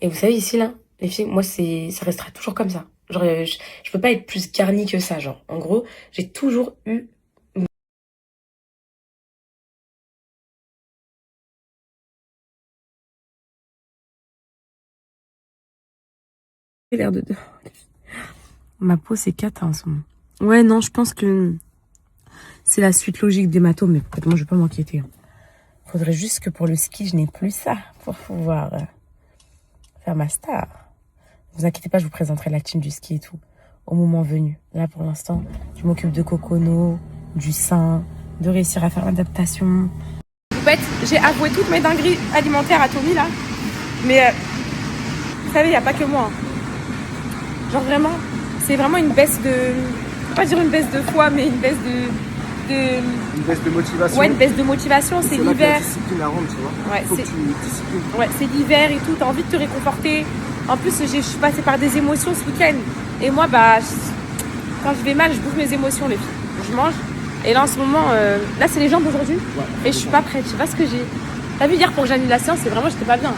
Speaker 1: Et vous savez, ici, là, les filles, moi, ça restera toujours comme ça. Genre, je peux pas être plus garnie que ça, genre. En gros, j'ai toujours eu... l'air de dehors. Ma peau, c'est cata en ce moment. Ouais, non, je pense que c'est la suite logique d'hématome, mais peut-être moi, je vais pas m'inquiéter. Faudrait juste que pour le ski, je n'ai plus ça pour pouvoir faire ma star. Ne vous inquiétez pas, je vous présenterai la team du ski et tout au moment venu. Là, pour l'instant, je m'occupe de Cocono, du sein, de réussir à faire l'adaptation. En fait, j'ai avoué toutes mes dingueries alimentaires à Tommy, là. Mais, vous savez, il n'y a pas que moi. Genre vraiment, c'est vraiment une baisse de... Je vais pas dire une baisse de foi, mais une baisse
Speaker 4: Une baisse de motivation.
Speaker 1: Ouais, une baisse de motivation, c'est l'hiver.
Speaker 4: Discipline à rendre, tu vois.
Speaker 1: Ouais,
Speaker 4: faut que tu disciplines.
Speaker 1: Ouais, c'est l'hiver et tout, t'as envie de te réconforter. En plus, je suis passée par des émotions ce week-end. Et moi, bah, quand je vais mal, je bouffe mes émotions, les filles. Je mange. Et là, en ce moment, là, c'est les jambes aujourd'hui.
Speaker 4: Ouais,
Speaker 1: et je suis pas prête, je sais pas ce que j'ai. T'as vu, hier, pour que j'annule la séance, c'est vraiment, j'étais pas bien.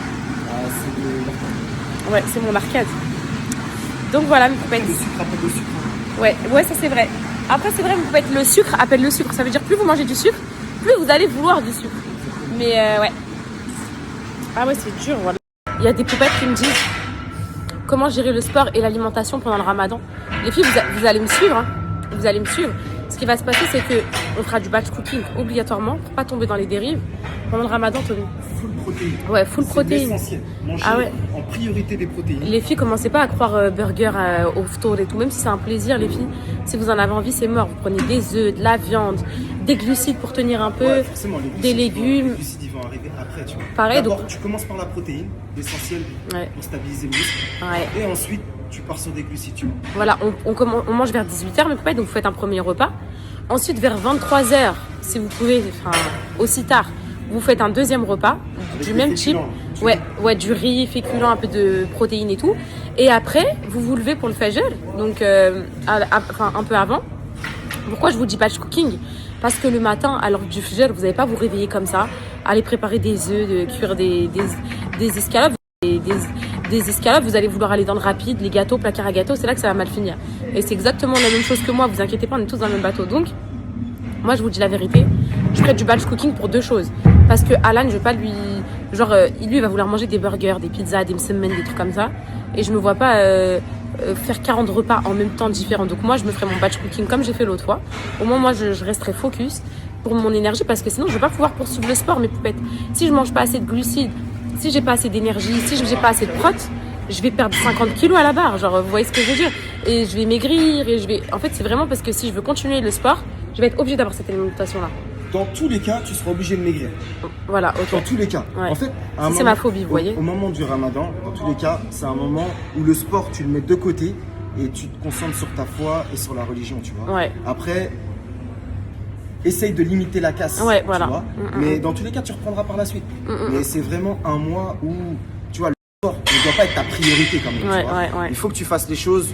Speaker 1: Ouais, c'est mon arcade. Donc voilà, mes poupettes.
Speaker 4: Le sucre appelle le sucre.
Speaker 1: Ouais, ça c'est vrai. Après, c'est vrai, mes poupettes, le sucre appelle le sucre. Ça veut dire plus vous mangez du sucre, plus vous allez vouloir du sucre. Mais ouais. Ah ouais, c'est dur, voilà. Il y a des poupettes qui me disent comment gérer le sport et l'alimentation pendant le ramadan. Les filles, vous allez me suivre, hein. Vous allez me suivre. Ce qui va se passer, c'est que on fera du batch cooking obligatoirement pour pas tomber dans les dérives. Pendant le ramadan, Tommy.
Speaker 4: Full protéines.
Speaker 1: Ouais, full protéines.
Speaker 4: C'est essentiel. Manger en priorité des protéines.
Speaker 1: Les filles, commencez pas à croire burger au ftour et tout. Même si c'est un plaisir, les filles, si vous en avez envie, c'est mort. Vous prenez des œufs, de la viande, des glucides pour tenir un peu,
Speaker 4: Ouais, forcément, les glucides,
Speaker 1: des légumes.
Speaker 4: Les glucides, ils vont arriver après, tu vois.
Speaker 1: Pareil,
Speaker 4: D'abord,
Speaker 1: donc-
Speaker 4: tu commences par la protéine, l'essentiel pour stabiliser le muscle.
Speaker 1: Ouais.
Speaker 4: Et ensuite, tu pars sur des glucides, tu vois.
Speaker 1: Voilà, on mange vers 18h, mais peut-être, donc vous faites un premier repas. Ensuite, vers 23h, si vous pouvez, enfin, aussi tard, vous faites un deuxième repas
Speaker 4: Avec
Speaker 1: du
Speaker 4: des
Speaker 1: même type.
Speaker 4: féculents,
Speaker 1: Ouais, du riz, féculents, un peu de protéines et tout. Et après, vous vous levez pour le fajr, donc enfin, un peu avant. Pourquoi je vous dis batch cooking? Parce que le matin, à l'heure du fajr, vous n'allez pas vous réveiller comme ça, aller préparer des œufs, de cuire des escalopes. Des escalopes, vous allez vouloir aller dans le rapide, les gâteaux, placards à gâteaux, c'est là que ça va mal finir. Et c'est exactement la même chose que moi, vous inquiétez pas, on est tous dans le même bateau. Donc, moi je vous dis la vérité, je ferai du batch cooking pour deux choses. Parce que Alan, je vais pas lui... Genre, lui il va vouloir manger des burgers, des pizzas, des msemen, des trucs comme ça. Et je me vois pas faire 40 repas en même temps différents. Donc moi je me ferai mon batch cooking comme j'ai fait l'autre fois. Au moins moi je resterai focus pour mon énergie parce que sinon je vais pas pouvoir poursuivre le sport, mes poupettes. Si je mange pas assez de glucides, si j'ai pas assez d'énergie, si j'ai pas assez de prot, je vais perdre 50 kilos à la barre. Genre, vous voyez ce que je veux dire? Et je vais maigrir et je vais... En fait, c'est vraiment parce que si je veux continuer le sport, je vais être obligée d'avoir cette alimentation-là.
Speaker 4: Dans tous les cas, tu seras obligé de maigrir.
Speaker 1: Voilà, ok.
Speaker 4: Dans tous les cas.
Speaker 1: Ouais.
Speaker 4: En fait, à un
Speaker 1: C'est
Speaker 4: moment-
Speaker 1: ma phobie, vous voyez.
Speaker 4: Au moment du ramadan, dans tous les cas, c'est un moment où le sport, tu le mets de côté et tu te concentres sur ta foi et sur la religion, tu vois.
Speaker 1: Ouais.
Speaker 4: Après, essaye de limiter la casse,
Speaker 1: Ouais,
Speaker 4: tu
Speaker 1: voilà.
Speaker 4: vois. Mais dans tous les cas, tu reprendras par la suite. Mais c'est vraiment un mois où, tu vois, le sport ne doit pas être ta priorité quand même,
Speaker 1: Ouais,
Speaker 4: tu vois.
Speaker 1: ouais.
Speaker 4: Il faut que tu fasses les choses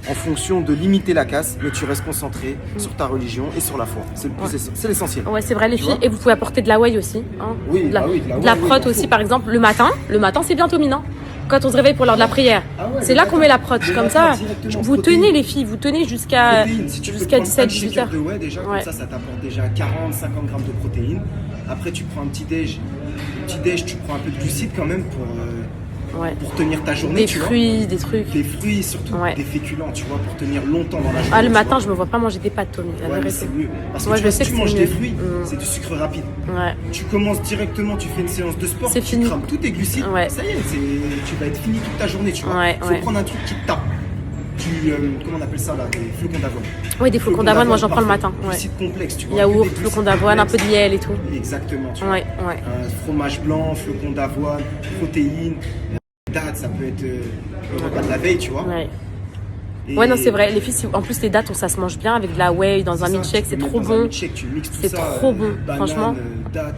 Speaker 4: en fonction de limiter la casse, mais tu restes concentré sur ta religion et sur la foi. C'est le plus c'est l'essentiel.
Speaker 1: Ouais, c'est vrai, les
Speaker 4: Tu
Speaker 1: filles.
Speaker 4: vois.
Speaker 1: Et vous pouvez apporter de la whey aussi. Hein.
Speaker 4: Oui,
Speaker 1: de la,
Speaker 4: bah oui, de la
Speaker 1: de la
Speaker 4: whey, oui,
Speaker 1: prot
Speaker 4: il en
Speaker 1: aussi,
Speaker 4: faut.
Speaker 1: par exemple, le matin. Le matin, c'est bientôt minant. Quand on se réveille pour l'heure de la prière.
Speaker 4: Ah ouais,
Speaker 1: c'est
Speaker 4: le
Speaker 1: là qu'on
Speaker 4: matin,
Speaker 1: met la prot.
Speaker 4: le
Speaker 1: Comme
Speaker 4: matin,
Speaker 1: ça,
Speaker 4: directement,
Speaker 1: vous
Speaker 4: protéines.
Speaker 1: tenez les filles, vous tenez jusqu'à
Speaker 4: Protéines, si tu peux
Speaker 1: jusqu'à
Speaker 4: prendre
Speaker 1: 17,
Speaker 4: un
Speaker 1: 18
Speaker 4: shaker
Speaker 1: heures.
Speaker 4: de whey déjà,
Speaker 1: Ouais.
Speaker 4: comme ça t'apporte déjà 40, 50 grammes de protéines. Après, tu prends un petit déj. Le petit déj, tu prends un peu de glucides quand même
Speaker 1: Ouais.
Speaker 4: pour tenir ta journée,
Speaker 1: Des
Speaker 4: tu
Speaker 1: fruits, des trucs.
Speaker 4: vois. Des fruits, surtout
Speaker 1: Ouais.
Speaker 4: des féculents, tu vois, pour tenir longtemps dans la journée.
Speaker 1: Ah, le
Speaker 4: tu
Speaker 1: matin,
Speaker 4: vois.
Speaker 1: je me vois pas manger des pâtes, Tommy. La
Speaker 4: Ouais, mais
Speaker 1: vérité.
Speaker 4: c'est mieux. Parce que
Speaker 1: Moi,
Speaker 4: tu
Speaker 1: je
Speaker 4: vois,
Speaker 1: sais
Speaker 4: si
Speaker 1: que
Speaker 4: tu manges
Speaker 1: c'est
Speaker 4: des
Speaker 1: mieux.
Speaker 4: fruits, c'est du sucre rapide.
Speaker 1: Ouais.
Speaker 4: Tu commences directement, tu fais une séance de sport,
Speaker 1: C'est
Speaker 4: tu
Speaker 1: fini.
Speaker 4: crames tous tes glucides,
Speaker 1: Ouais.
Speaker 4: ça y est, tu vas être fini toute ta journée, tu vois.
Speaker 1: Ouais,
Speaker 4: Faut
Speaker 1: ouais.
Speaker 4: prendre un truc qui te tape. Comment on appelle ça là, des flocons d'avoine.
Speaker 1: Ouais, des flocons d'avoine, moi j'en prends le matin.
Speaker 4: Des
Speaker 1: Ouais.
Speaker 4: glucides complexes, tu vois.
Speaker 1: Yaourt,
Speaker 4: que des
Speaker 1: flocons
Speaker 4: glucides
Speaker 1: d'avoine, un peu de
Speaker 4: complexes.
Speaker 1: miel et tout.
Speaker 4: Exactement, tu vois.
Speaker 1: Ouais, ouais.
Speaker 4: Fromage blanc, flocons d'avoine, protéines, dattes, ça peut être le repas de la veille, tu vois.
Speaker 1: Ouais.
Speaker 4: Et
Speaker 1: Ouais, non, c'est vrai. Les filles, en plus, les dates, ça se mange bien avec de la whey dans un
Speaker 4: ça,
Speaker 1: milkshake,
Speaker 4: tu
Speaker 1: c'est
Speaker 4: peux
Speaker 1: trop
Speaker 4: mettre dans un
Speaker 1: bon.
Speaker 4: milkshake, tu mixes tout
Speaker 1: C'est
Speaker 4: ça,
Speaker 1: trop bon,
Speaker 4: banane,
Speaker 1: franchement.
Speaker 4: Dattes.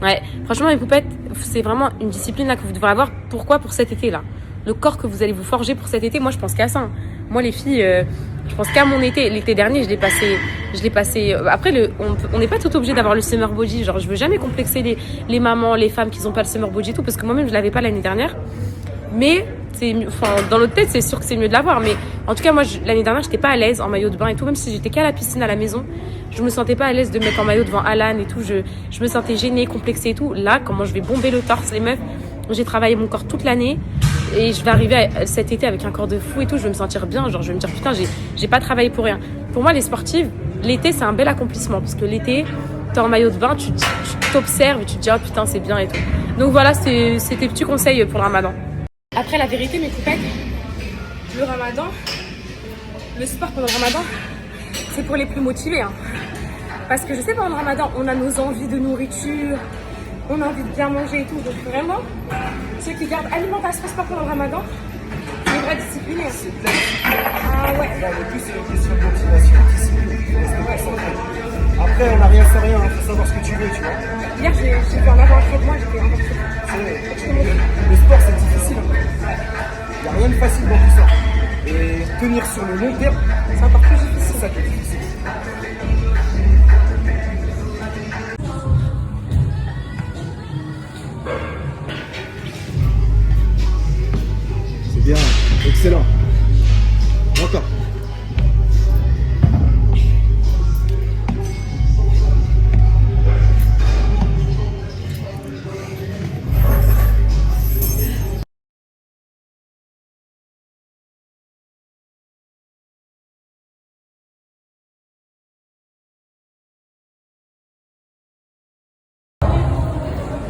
Speaker 1: Ouais, franchement, les poupettes, c'est vraiment une discipline là que vous devrez avoir. Pourquoi? Pour cet été là. le corps que vous allez vous forger pour cet été. Moi, je pense qu'à ça. Hein. Moi, les filles, je pense qu'à mon été. L'été dernier, je l'ai passé. Après, on n'est pas tout obligé d'avoir le summer body. Genre, je veux jamais complexer les mamans, les femmes qui n'ont pas le summer body et tout, parce que moi-même, je l'avais pas l'année dernière. Mais dans notre tête, c'est sûr que c'est mieux de l'avoir. Mais en tout cas, moi, l'année dernière, j'étais pas à l'aise en maillot de bain et tout. Même si j'étais qu'à la piscine à la maison, je me sentais pas à l'aise de me mettre en maillot devant Alan et tout. Je me sentais gênée, complexée et tout. Là, comment je vais bomber le torse, les meufs. J'ai travaillé mon corps toute l'année et je vais arriver cet été avec un corps de fou et tout. Je vais me sentir bien. Genre, je vais me dire, putain, j'ai pas travaillé pour rien. Pour moi, les sportives, l'été, c'est un bel accomplissement. Parce que l'été, t'es en maillot de bain, tu t'observes et tu te dis, oh putain, c'est bien et tout. Donc voilà, c'est tes petits conseils pour le ramadan. Après, la vérité, mes coupettes, le ramadan, le sport pendant le ramadan, c'est pour les plus motivés. Hein. Parce que je sais, pendant le ramadan, on a nos envies de nourriture, on a envie de bien manger et tout. Donc vraiment, ceux qui gardent alimentation sport pendant le ramadan, c'est des vrais disciplinés. Hein. Ah ouais.
Speaker 4: Là, le plus, c'est une question de motivation, discipline. Rester concentré. Après, on n'a rien fait rien, il faut savoir ce que tu veux, tu vois.
Speaker 1: Hier, j'ai fait un avant-entraînement, j'étais un peu.
Speaker 4: Le sport, c'est difficile. Il n'y a rien de facile dans tout ça. Et tenir sur le long terme,
Speaker 1: C'est encore plus difficile.
Speaker 4: c'est ça qui est difficile. C'est bien, excellent. Encore.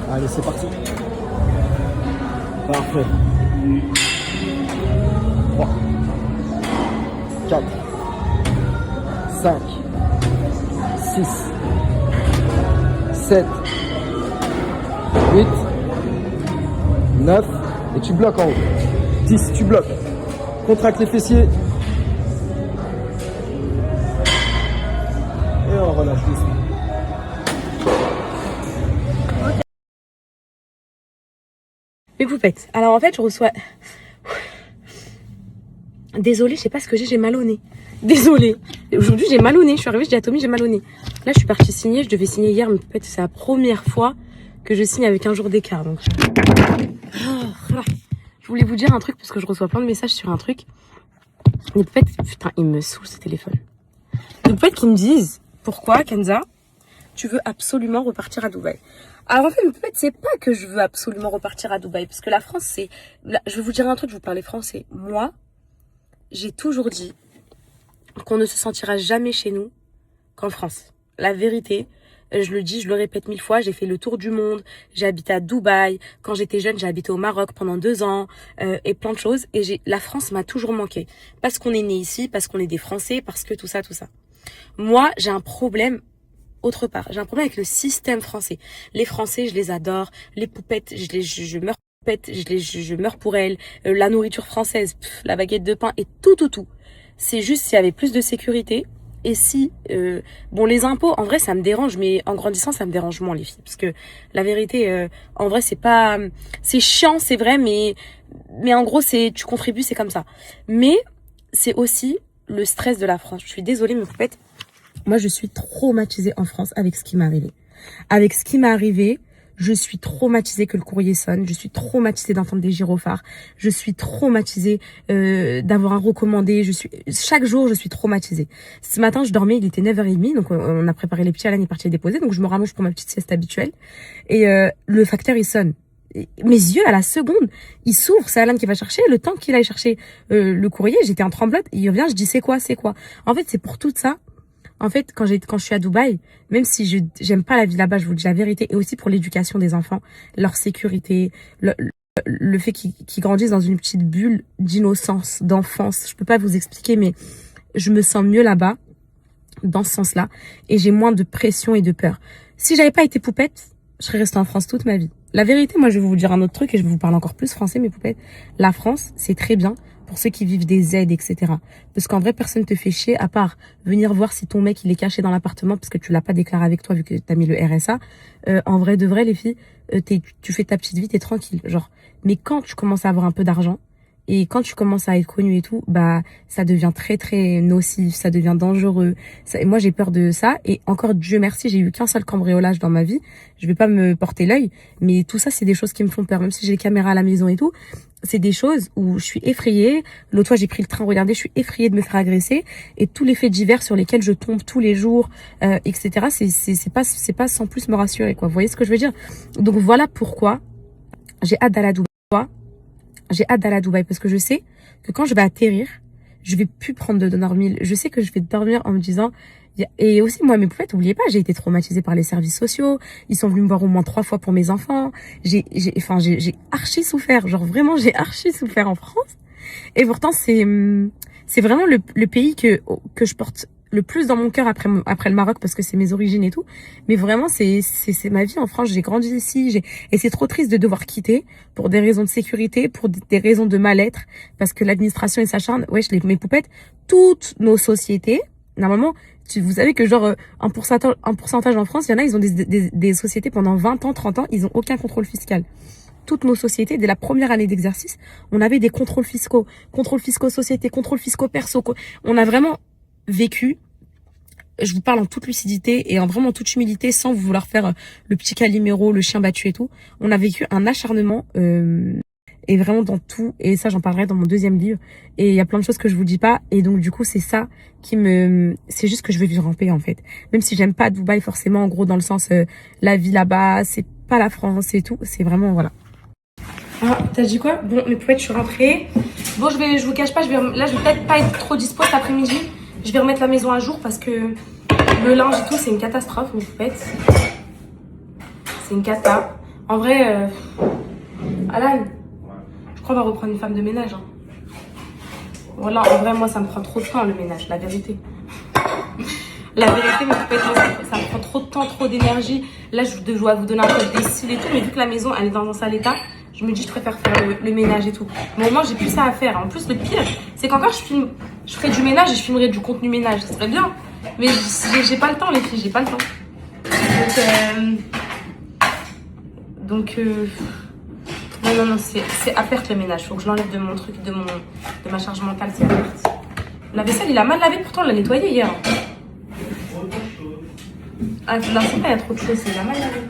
Speaker 4: Allez, c'est parti. Parfait. 3, 4, 5, 6, 7, 8, 9, et tu bloques en haut. 10, tu bloques. Contracte les fessiers. Et on relâche doucement.
Speaker 1: Mes poupettes. Alors en fait, je reçois... Désolée, je sais pas ce que j'ai mal au nez. Désolée. Aujourd'hui, j'ai mal au nez. Je suis arrivée, je dis à Tommy, j'ai mal au nez. Là, je suis partie signer. Je devais signer hier, mais peut-être c'est la première fois que je signe avec un jour d'écart. Donc, je voulais vous dire un truc parce que je reçois plein de messages sur un truc. Les poupettes, putain, il me saoule ce téléphone. Les poupettes qui me disent, pourquoi, Kenza, tu veux absolument repartir à Dubaï? Alors en fait, c'est pas que je veux absolument repartir à Dubaï, parce que la France, c'est... Je vais vous dire un truc, je vous parlais français. Moi, j'ai toujours dit qu'on ne se sentira jamais chez nous qu'en France. La vérité, je le dis, je le répète 1000 fois, j'ai fait le tour du monde, j'ai habité à Dubaï, quand j'étais jeune, j'ai habité au Maroc pendant 2 ans, et plein de choses. Et la France m'a toujours manqué. Parce qu'on est né ici, parce qu'on est des Français, parce que tout ça, tout ça. Moi, j'ai un problème... autre part, j'ai un problème avec le système français. Les Français, je les adore. Les poupettes, je meurs pour poupettes, je meurs pour elles. La nourriture française, la baguette de pain et tout. C'est juste s'il y avait plus de sécurité. Et si, bon, les impôts, en vrai, ça me dérange, mais en grandissant, ça me dérange moins, les filles. Parce que la vérité, en vrai, c'est pas... C'est chiant, c'est vrai, mais en gros, tu contribues, c'est comme ça. Mais c'est aussi le stress de la France. Je suis désolée, mes poupettes. Moi, je suis traumatisée en France avec ce qui m'est arrivé. Avec ce qui m'est arrivé, je suis traumatisée que le courrier sonne. Je suis traumatisée d'entendre des gyrophares. Je suis traumatisée d'avoir un recommandé. Chaque jour, je suis traumatisée. Ce matin, je dormais, il était 9h30. Donc, on a préparé les petits. Alan est parti les déposer. Donc, je me rallonge pour ma petite sieste habituelle. Et le facteur, il sonne. Mes yeux, à la seconde, ils s'ouvrent. C'est Alan qui va chercher. Le temps qu'il aille chercher le courrier, j'étais en tremblote. Il revient, je dis, c'est quoi? En fait, c'est pour tout ça. En fait, quand je suis à Dubaï, même si j'aime pas la vie là-bas, je vous dis la vérité, et aussi pour l'éducation des enfants, leur sécurité, le fait qu'ils grandissent dans une petite bulle d'innocence, d'enfance. Je peux pas vous expliquer, mais je me sens mieux là-bas, dans ce sens-là, et j'ai moins de pression et de peur. Si j'avais pas été poupette, je serais restée en France toute ma vie. La vérité, moi, je vais vous dire un autre truc, et je vais vous parler encore plus français, mes poupettes. La France, c'est très bien pour ceux qui vivent des aides, etc. Parce qu'en vrai, personne te fait chier, à part venir voir si ton mec, il est caché dans l'appartement parce que tu l'as pas déclaré avec toi vu que t'as mis le RSA. En vrai de vrai, les filles, tu fais ta petite vie, t'es tranquille, genre. Mais quand tu commences à avoir un peu d'argent, Et quand tu commences à être connu et tout, bah ça devient très très nocif, ça devient dangereux. Et moi j'ai peur de ça. Et encore Dieu merci, j'ai eu qu'un seul cambriolage dans ma vie. Je vais pas me porter l'œil, mais tout ça c'est des choses qui me font peur. Même si j'ai les caméras à la maison et tout, c'est des choses où je suis effrayée. L'autre fois j'ai pris le train, regardez, je suis effrayée de me faire agresser. Et tous les faits divers sur lesquels je tombe tous les jours, etc. C'est pas sans plus me rassurer, quoi. Vous voyez ce que je veux dire? Donc voilà pourquoi j'ai hâte d'aller à Dubaï. J'ai hâte d'aller à Dubaï parce que je sais que quand je vais atterrir, je vais plus prendre de dormir. Je sais que je vais dormir en me disant... Et aussi, moi, mes poupettes, oubliez pas, j'ai été traumatisée par les services sociaux. Ils sont venus me voir au moins 3 fois pour mes enfants. J'ai archi souffert. Genre vraiment, j'ai archi souffert en France. Et pourtant, c'est vraiment le pays que je porte le plus dans mon cœur après le Maroc parce que c'est mes origines et tout. Mais vraiment, c'est ma vie en France. J'ai grandi ici. Et c'est trop triste de devoir quitter pour des raisons de sécurité, pour des raisons de mal-être, parce que l'administration s'acharne. Wesh, mes poupettes, toutes nos sociétés, normalement, vous savez que genre un pourcentage en France, il y en a, ils ont des sociétés pendant 20 ans, 30 ans, ils ont aucun contrôle fiscal. Toutes nos sociétés, dès la première année d'exercice, on avait des contrôles fiscaux sociétés, contrôles fiscaux perso. On a vraiment vécu, je vous parle en toute lucidité et en vraiment toute humilité, sans vouloir faire le petit Calimero, le chien battu et tout. On a vécu un acharnement et vraiment dans tout, et ça j'en parlerai dans mon 2e livre, et il y a plein de choses que je vous dis pas, et donc du coup c'est ça c'est juste que je veux vivre en paix en fait, même si j'aime pas Dubaï forcément, en gros dans le sens la vie là-bas, c'est pas la France et tout, c'est vraiment voilà. Ah, t'as dit quoi? Bon, mes poupettes, je suis rentrée. Bon, je vous cache pas, je vais peut-être pas être trop dispo cet après-midi, je vais remettre la maison à jour parce que le linge et tout c'est une catastrophe, mes poupettes, c'est une cata. En vrai, Alan, on va reprendre une femme de ménage. Hein. Voilà, en vrai, moi, ça me prend trop de temps, le ménage, la vérité. La vérité, mais ça me prend trop de temps, trop d'énergie. Là, je dois vous donner un peu des styles et tout, mais vu que la maison, elle est dans un sale état, je me dis, je préfère faire le ménage et tout. Mais au moins, j'ai plus ça à faire. En plus, le pire, c'est qu'encore, je ferai du ménage et je filmerai du contenu ménage. Ça serait bien. Mais j'ai pas le temps, les filles, j'ai pas le temps. Donc, non, c'est à perte le ménage. Faut que je l'enlève de mon truc, de ma charge mentale, c'est à perte. La vaisselle, il a mal lavé, pourtant on l'a nettoyé hier. Ah, là, c'est pas, il y a trop de choses, il a mal lavé.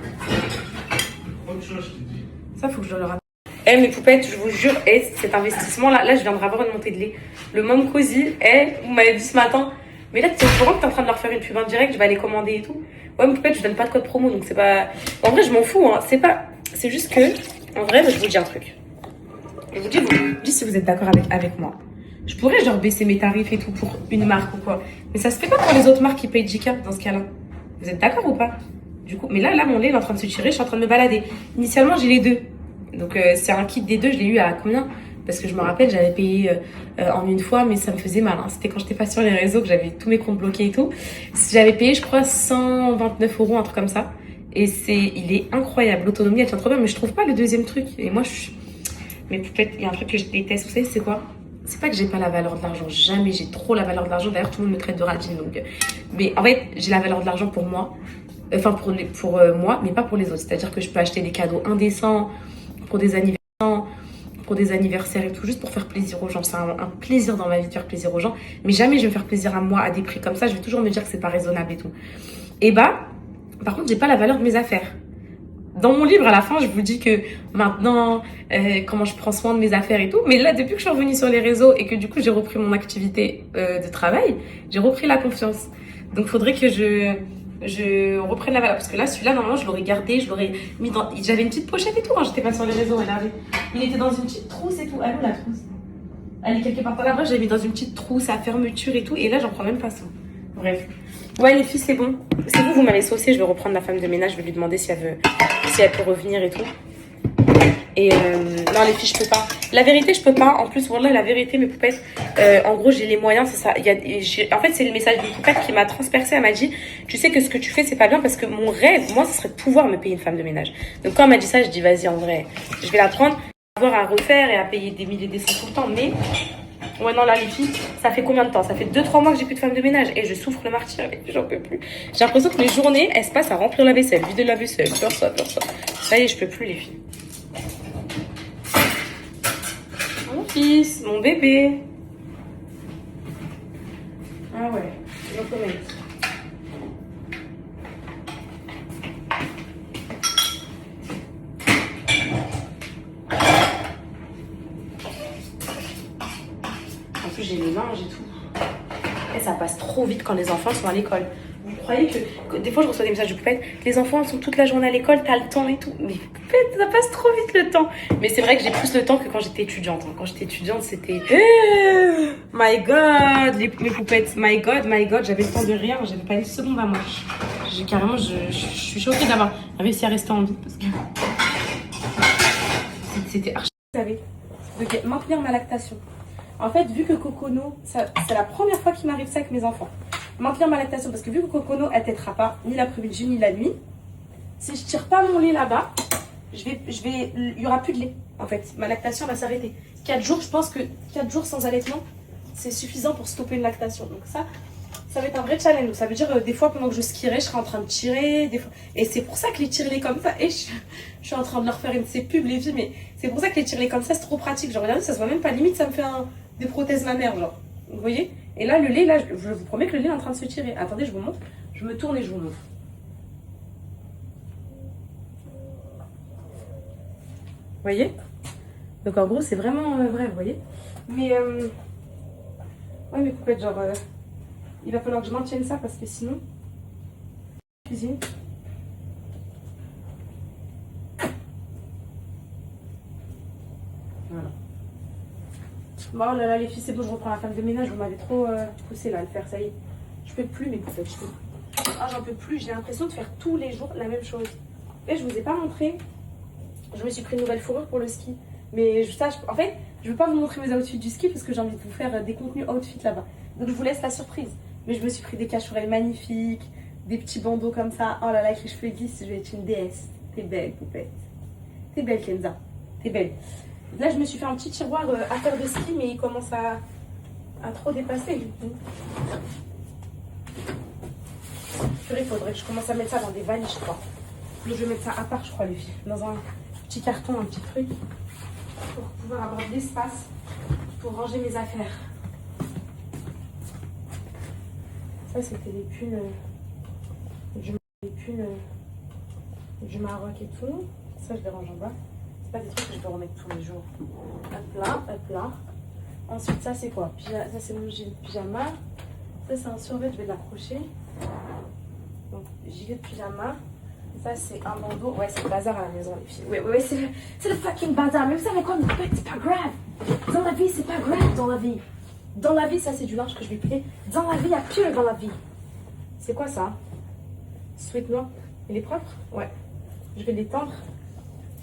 Speaker 1: Ça, faut que je le rappelle. Eh, mes poupettes, je vous jure, cet investissement-là, je viendrai avoir une montée de lait. Le Mom Cozy, vous m'avez dit ce matin, mais là, tu es au courant que t'es en train de leur faire une pub en direct, je vais aller commander et tout. Ouais, mes poupettes, je donne pas de code promo, donc c'est pas... En vrai, je m'en fous, hein. C'est juste que... En vrai, je vous dis un truc. Je vous dis si vous êtes d'accord avec moi. Je pourrais genre baisser mes tarifs et tout pour une marque ou quoi. Mais ça se fait pas pour les autres marques qui payent 10K dans ce cas-là. Vous êtes d'accord ou pas? Du coup, mais là, mon lait il est en train de se tirer, je suis en train de me balader. Initialement, j'ai les deux. Donc c'est un kit des deux, je l'ai eu à combien? Parce que je me rappelle, j'avais payé en une fois, mais ça me faisait mal. Hein. C'était quand j'étais pas sur les réseaux, que j'avais tous mes comptes bloqués et tout. J'avais payé, je crois, 129 €, un truc comme ça. Et il est incroyable. L'autonomie, elle tient trop bien, mais je trouve pas le deuxième truc. Et moi, mais peut-être, il y a un truc que je déteste. Vous savez, c'est quoi? C'est pas que j'ai pas la valeur de l'argent. Jamais j'ai trop la valeur de l'argent. D'ailleurs, tout le monde me traite de radine. Donc... Mais en fait, j'ai la valeur de l'argent pour moi. Enfin, pour moi, mais pas pour les autres. C'est-à-dire que je peux acheter des cadeaux indécents pour des anniversaires et tout, juste pour faire plaisir aux gens. C'est un plaisir dans ma vie de faire plaisir aux gens. Mais jamais je vais me faire plaisir à moi à des prix comme ça. Je vais toujours me dire que c'est pas raisonnable et tout. Et par contre, j'ai pas la valeur de mes affaires. Dans mon livre, à la fin, je vous dis que maintenant, comment je prends soin de mes affaires et tout. Mais là, depuis que je suis revenue sur les réseaux et que du coup, j'ai repris mon activité de travail, j'ai repris la confiance. Donc, il faudrait que je reprenne la valeur. Parce que là, celui-là, normalement, je l'aurais gardé, je l'aurais mis dans... J'avais une petite pochette et tout quand j'étais pas sur les réseaux. Il était dans une petite trousse et tout. Ah non, la trousse. Elle est quelque part par là-bas. J'avais mis dans une petite trousse à fermeture et tout. Et là, j'en prends même pas soin. Bref. Ouais, les filles, c'est bon. C'est vous m'avez saucé. Je vais reprendre la femme de ménage. Je vais lui demander si elle peut revenir et tout. Et non, les filles, je peux pas. La vérité, je peux pas. En plus, voilà, la vérité, mes poupettes, en gros, j'ai les moyens, c'est ça. En fait, c'est le message d'une poupette qui m'a transpercée. Elle m'a dit, tu sais que ce que tu fais, c'est pas bien parce que mon rêve, moi, ce serait de pouvoir me payer une femme de ménage. Donc, quand elle m'a dit ça, je dis, vas-y, en vrai, je vais la prendre, avoir à refaire et à payer des milliers des cents tout le temps. Mais, ouais, non, là, les filles, ça fait combien de temps? Ça fait 2-3 mois que j'ai plus de femme de ménage et je souffre le martyre, j'en peux plus. J'ai l'impression que mes journées, elles se passent à remplir la vaisselle, vider la vaisselle, faire ça, faire ça. Ça y est, je peux plus, les filles. fils, mon bébé. Ah ouais, no comment. En plus, j'ai les linges et tout. Et ça passe trop vite quand les enfants sont à l'école. Vous croyez que des fois je reçois des messages de Poupette, les enfants sont toute la journée à l'école, t'as le temps et tout. Mais Poupette, ça passe trop vite le temps. Mais c'est vrai que j'ai plus le temps que quand j'étais étudiante. Quand j'étais étudiante, c'était my god, mes poupettes, my god, j'avais le temps de rien, j'avais pas une seconde à moi. Carrément, je suis choquée d'avoir réussi à rester en vie parce que c'était archi. Vous savez, de maintenir ma lactation. En fait, vu que Cocono, c'est la première fois qu'il m'arrive ça avec mes enfants. Maintenir ma lactation, parce que vu que Cocono, elle têtera pas ni l'après-midi ni la nuit, si je tire pas mon lait là-bas, il y aura plus de lait. En fait, ma lactation va s'arrêter. 4 jours, je pense que 4 jours sans allaitement, c'est suffisant pour stopper une lactation. Donc ça va être un vrai challenge. Ça veut dire, des fois, pendant que je skierai, je serai en train de tirer. Des fois... Et c'est pour ça que les tire-lait comme ça, et je suis en train de leur faire une de ces pubs, les filles, mais c'est pour ça que les tire-lait comme ça, c'est trop pratique. Genre, regardez, ça se voit même pas. Limite, ça me fait des prothèses mammaires, genre. Vous voyez? Et là, le lait, là, je vous promets que le lait est en train de se tirer. Attendez, je vous montre. Je me tourne et je vous montre. Vous voyez? Donc, en gros, c'est vraiment vrai, vous voyez? Mais, ouais, mais Poupette, genre, il va falloir que je maintienne ça parce que sinon... Cuisine. Voilà. Bon, oh là là, les filles, c'est bon, je reprends la femme de ménage. Vous m'avez trop poussé là à le faire, ça y est. Je peux plus, mes poupettes, je peux plus. Ah, j'en peux plus, j'ai l'impression de faire tous les jours la même chose. Et je vous ai pas montré. Je me suis pris une nouvelle fourrure pour le ski. Mais ça, en fait, je veux pas vous montrer mes outfits du ski parce que j'ai envie de vous faire des contenus outfits là-bas. Donc je vous laisse la surprise. Mais je me suis pris des cachourelles magnifiques, des petits bandeaux comme ça. Oh là là, avec les cheveux lisses, je vais être une déesse. T'es belle, poupette. T'es belle, Kenza. T'es belle. Là, je me suis fait un petit tiroir à faire de ski, mais il commence à trop dépasser du coup. Il faudrait que je commence à mettre ça dans des valises, je crois. Je vais mettre ça à part, je crois, les filles. Dans un petit carton, un petit truc. Pour pouvoir avoir de l'espace pour ranger mes affaires. Ça, c'était les pulls du Maroc et tout. Ça, je les range en bas. C'est pas des trucs que je peux remettre tous les jours. Hop là, hop là. Ensuite, ça, c'est quoi? Ça, c'est mon gilet de pyjama. Ça, c'est un survêt, je vais l'accrocher. Donc, gilet de pyjama. Ça, c'est un bandeau. Ouais, c'est le bazar à la maison, les filles. Ouais, c'est le fucking bazar. Mais vous savez quoi, c'est pas grave. Dans la vie, c'est pas grave, dans la vie. Dans la vie, ça, c'est du linge que je vais plier. Dans la vie, il y a pire dans la vie. C'est quoi ça? Sweat noir. Il est propre? Ouais. Je vais l'étendre.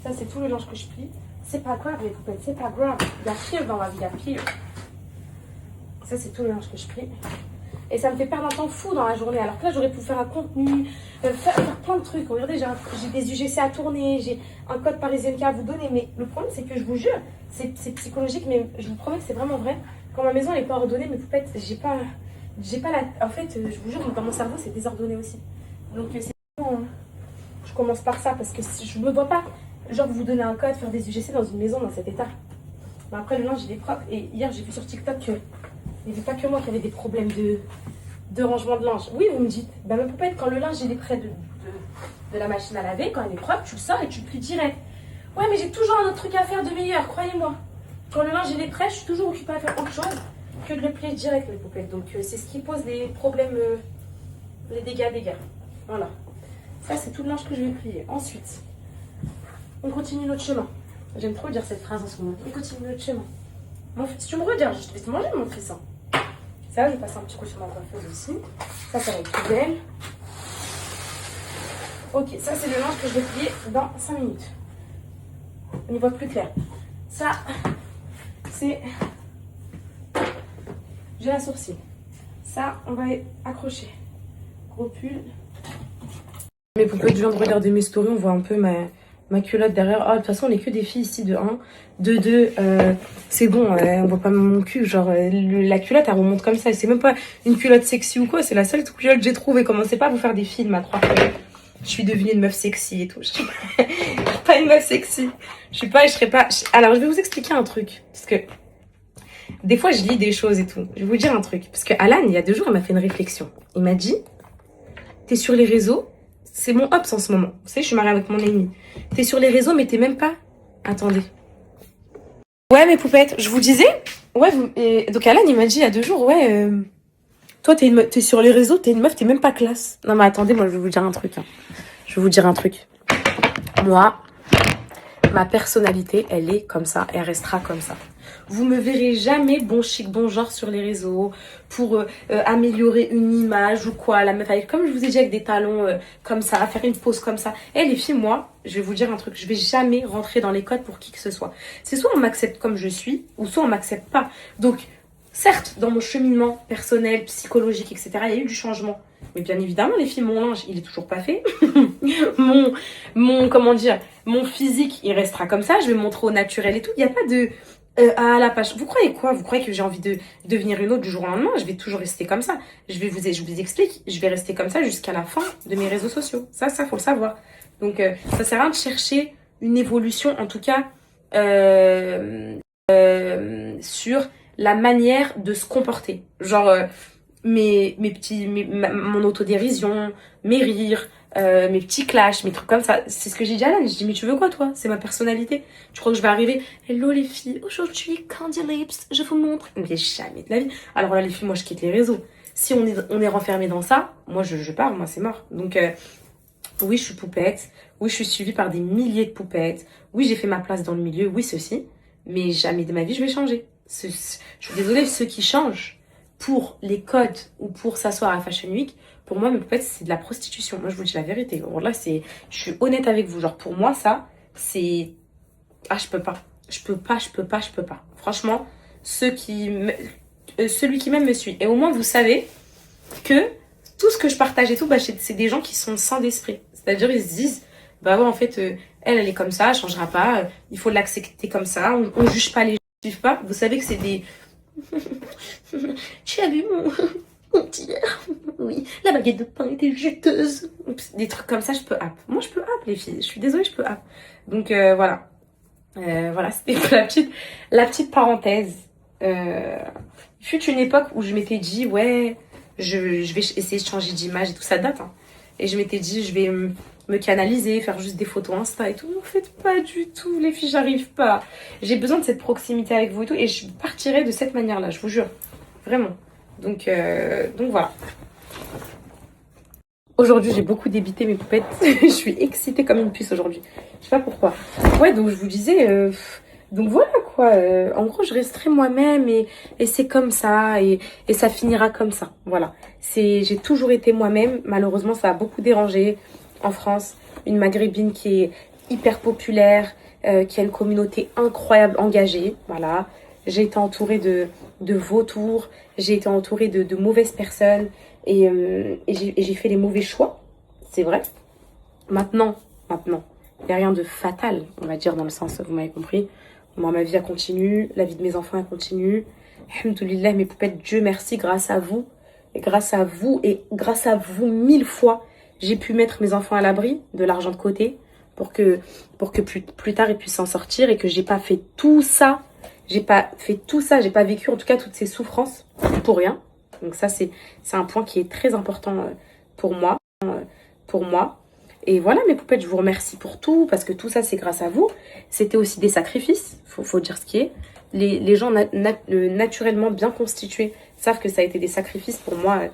Speaker 1: Ça, c'est tout le linge que je plie. C'est pas grave, les poupettes, c'est pas grave. Il y a pire dans la vie, il y a pire. Ça, c'est tout le linge que je plie. Et ça me fait perdre un temps fou dans la journée. Alors que là, j'aurais pu faire un contenu, faire plein de trucs. Regardez, j'ai des UGC à tourner, j'ai un code parisienne à vous donner. Mais le problème, c'est que je vous jure, c'est psychologique, mais je vous promets que c'est vraiment vrai. Quand ma maison n'est pas ordonnée, mes poupettes, j'ai pas la... En fait, je vous jure, dans mon cerveau, c'est désordonné aussi. Donc, c'est vraiment... Je commence par ça, parce que je me vois pas, genre, vous donner un code, faire des UGC dans une maison dans cet état. Mais après, le linge, il est propre. Et hier, j'ai vu sur TikTok que il n'y avait pas que moi qui avait des problèmes de rangement de linge. Oui, vous me dites, bah ma poupette, quand le linge il est près de la machine à laver, quand il est propre, tu le sors et tu le plies direct. Ouais, mais j'ai toujours un autre truc à faire de meilleur, croyez-moi. Quand le linge il est prêt, je suis toujours occupée à faire autre chose que de le plier direct, mes poupettes. Donc c'est ce qui pose les problèmes, les dégâts. Voilà. Ça, c'est tout le linge que je vais plier. Ensuite, on continue notre chemin. J'aime trop dire cette phrase en ce moment. On continue notre chemin. Mon fils, tu me regardes, je vais te manger, mon fils. Ça, je passe un petit coup sur ma coiffeuse aussi. Ça va être plus belle. Ok, ça, c'est le linge que je vais plier dans 5 minutes. On y voit plus clair. Ça, c'est... J'ai la sourcil. Ça, on va accrocher. Gros pull. Mais pour que je viens de regarder mes stories, on voit un peu ma culotte derrière. Oh, de toute façon, on n'est que des filles ici de 1. De 2, c'est bon, on voit pas mon cul. Genre, la culotte, elle remonte comme ça. C'est même pas une culotte sexy ou quoi. C'est la seule culotte que j'ai trouvée. Commencez pas à vous faire des films à croire que je suis devenue une meuf sexy et tout. Je suis pas une meuf sexy. Je serai pas... Alors, je vais vous expliquer un truc. Parce que des fois, je lis des choses et tout. Je vais vous dire un truc. Parce que Alan, il y a 2 jours, il m'a fait une réflexion. Il m'a dit, t'es sur les réseaux. C'est mon Ops en ce moment. Vous savez, je suis mariée avec mon ennemi. T'es sur les réseaux, mais t'es même pas... Attendez. Ouais, mes poupettes, je vous disais... Ouais, donc Alan, il m'a dit il y a 2 jours, ouais... Toi, t'es sur les réseaux, t'es une meuf, t'es même pas classe. Non, mais attendez, moi, je vais vous dire un truc. Hein. Je vais vous dire un truc. Moi, ma personnalité, elle est comme ça. Elle restera comme ça. Vous me verrez jamais bon chic, bon genre sur les réseaux pour améliorer une image ou quoi. La meuf avec, comme je vous ai dit, avec des talons comme ça, faire une pose comme ça. Et les filles, moi, je vais vous dire un truc. Je vais jamais rentrer dans les codes pour qui que ce soit. C'est soit on m'accepte comme je suis, ou soit on m'accepte pas. Donc, certes, dans mon cheminement personnel, psychologique, etc., il y a eu du changement. Mais bien évidemment, les filles, mon linge, il est toujours pas fait. Comment dire, mon physique, il restera comme ça. Je vais me montrer au naturel et tout. Il n'y a pas de... à la page. Vous croyez quoi? Vous croyez que j'ai envie de devenir une autre du jour au lendemain? Je vais toujours rester comme ça. Je vous explique. Je vais rester comme ça jusqu'à la fin de mes réseaux sociaux. Ça, faut le savoir. Donc, ça sert à rien de chercher une évolution, en tout cas, sur la manière de se comporter. Genre, mon autodérision, mes rires, mes petits clashs, mes trucs comme ça. C'est ce que j'ai dit à Alan. Je dis, mais tu veux quoi, toi? C'est ma personnalité. Tu crois que je vais arriver? Hello, les filles. Aujourd'hui, Candy Lips, je vous montre. Mais jamais de la vie. Alors là, les filles, moi, je quitte les réseaux. Si on est renfermé dans ça, moi, je pars. Moi, c'est mort. Donc, oui, je suis poupette. Oui, je suis suivie par des milliers de poupettes. Oui, j'ai fait ma place dans le milieu. Oui, ceci. Mais jamais de ma vie, je vais changer. Je suis désolée, ceux qui changent pour les codes ou pour s'asseoir à Fashion Week, pour moi, mes poupettes, c'est de la prostitution. Moi, je vous dis la vérité. Bon, là, je suis honnête avec vous. Genre, pour moi, ça, c'est... Ah, je peux pas. Je peux pas. Franchement, celui qui m'aime me suit. Et au moins, vous savez que tout ce que je partage et tout, bah, c'est des gens qui sont sains d'esprit. C'est-à-dire, ils se disent, bah ouais, en fait, elle est comme ça, elle changera pas. Il faut l'accepter comme ça. On juge pas les gens qui suivent pas. Vous savez que c'est des... Tu as vu mon hier? Oui, la baguette de pain était juteuse. Des trucs comme ça, je peux app. Moi, je peux app, les filles. Je suis désolée, je peux app. Donc, voilà. Voilà, c'était la petite parenthèse. Il fut une époque où je m'étais dit, ouais, je vais essayer de changer d'image et tout, ça date. Hein. Et je m'étais dit, je vais me canaliser, faire juste des photos Insta et tout. En fait, pas du tout, les filles, j'arrive pas. J'ai besoin de cette proximité avec vous et tout. Et je partirai de cette manière-là, je vous jure. Vraiment. Donc voilà. Aujourd'hui, j'ai beaucoup débité mes poupettes. Je suis excitée comme une puce aujourd'hui. Je sais pas pourquoi. Ouais, donc je vous disais... donc voilà quoi. En gros, je resterai moi-même et c'est comme ça. Et ça finira comme ça. Voilà. J'ai toujours été moi-même. Malheureusement, ça a beaucoup dérangé en France. Une maghrébine qui est hyper populaire, qui a une communauté incroyable, engagée. Voilà. J'ai été entourée de vautours. J'ai été entourée de mauvaises personnes. Et j'ai fait les mauvais choix, c'est vrai. Maintenant, il n'y a rien de fatal, on va dire, dans le sens, vous m'avez compris. Moi, ma vie, elle continue, la vie de mes enfants, elle continue. Alhamdoulilah, mes poupettes, Dieu merci, grâce à vous, et grâce à vous 1000 fois, j'ai pu mettre mes enfants à l'abri, de l'argent de côté, pour que plus tard, ils puissent s'en sortir, et que j'ai pas fait tout ça, j'ai pas vécu, en tout cas, toutes ces souffrances, pour rien. Donc ça, c'est un point qui est très important pour moi. Et voilà, mes poupettes, je vous remercie pour tout, parce que tout ça, c'est grâce à vous. C'était aussi des sacrifices, faut dire ce qui est. Les gens naturellement bien constitués savent que ça a été des sacrifices pour moi,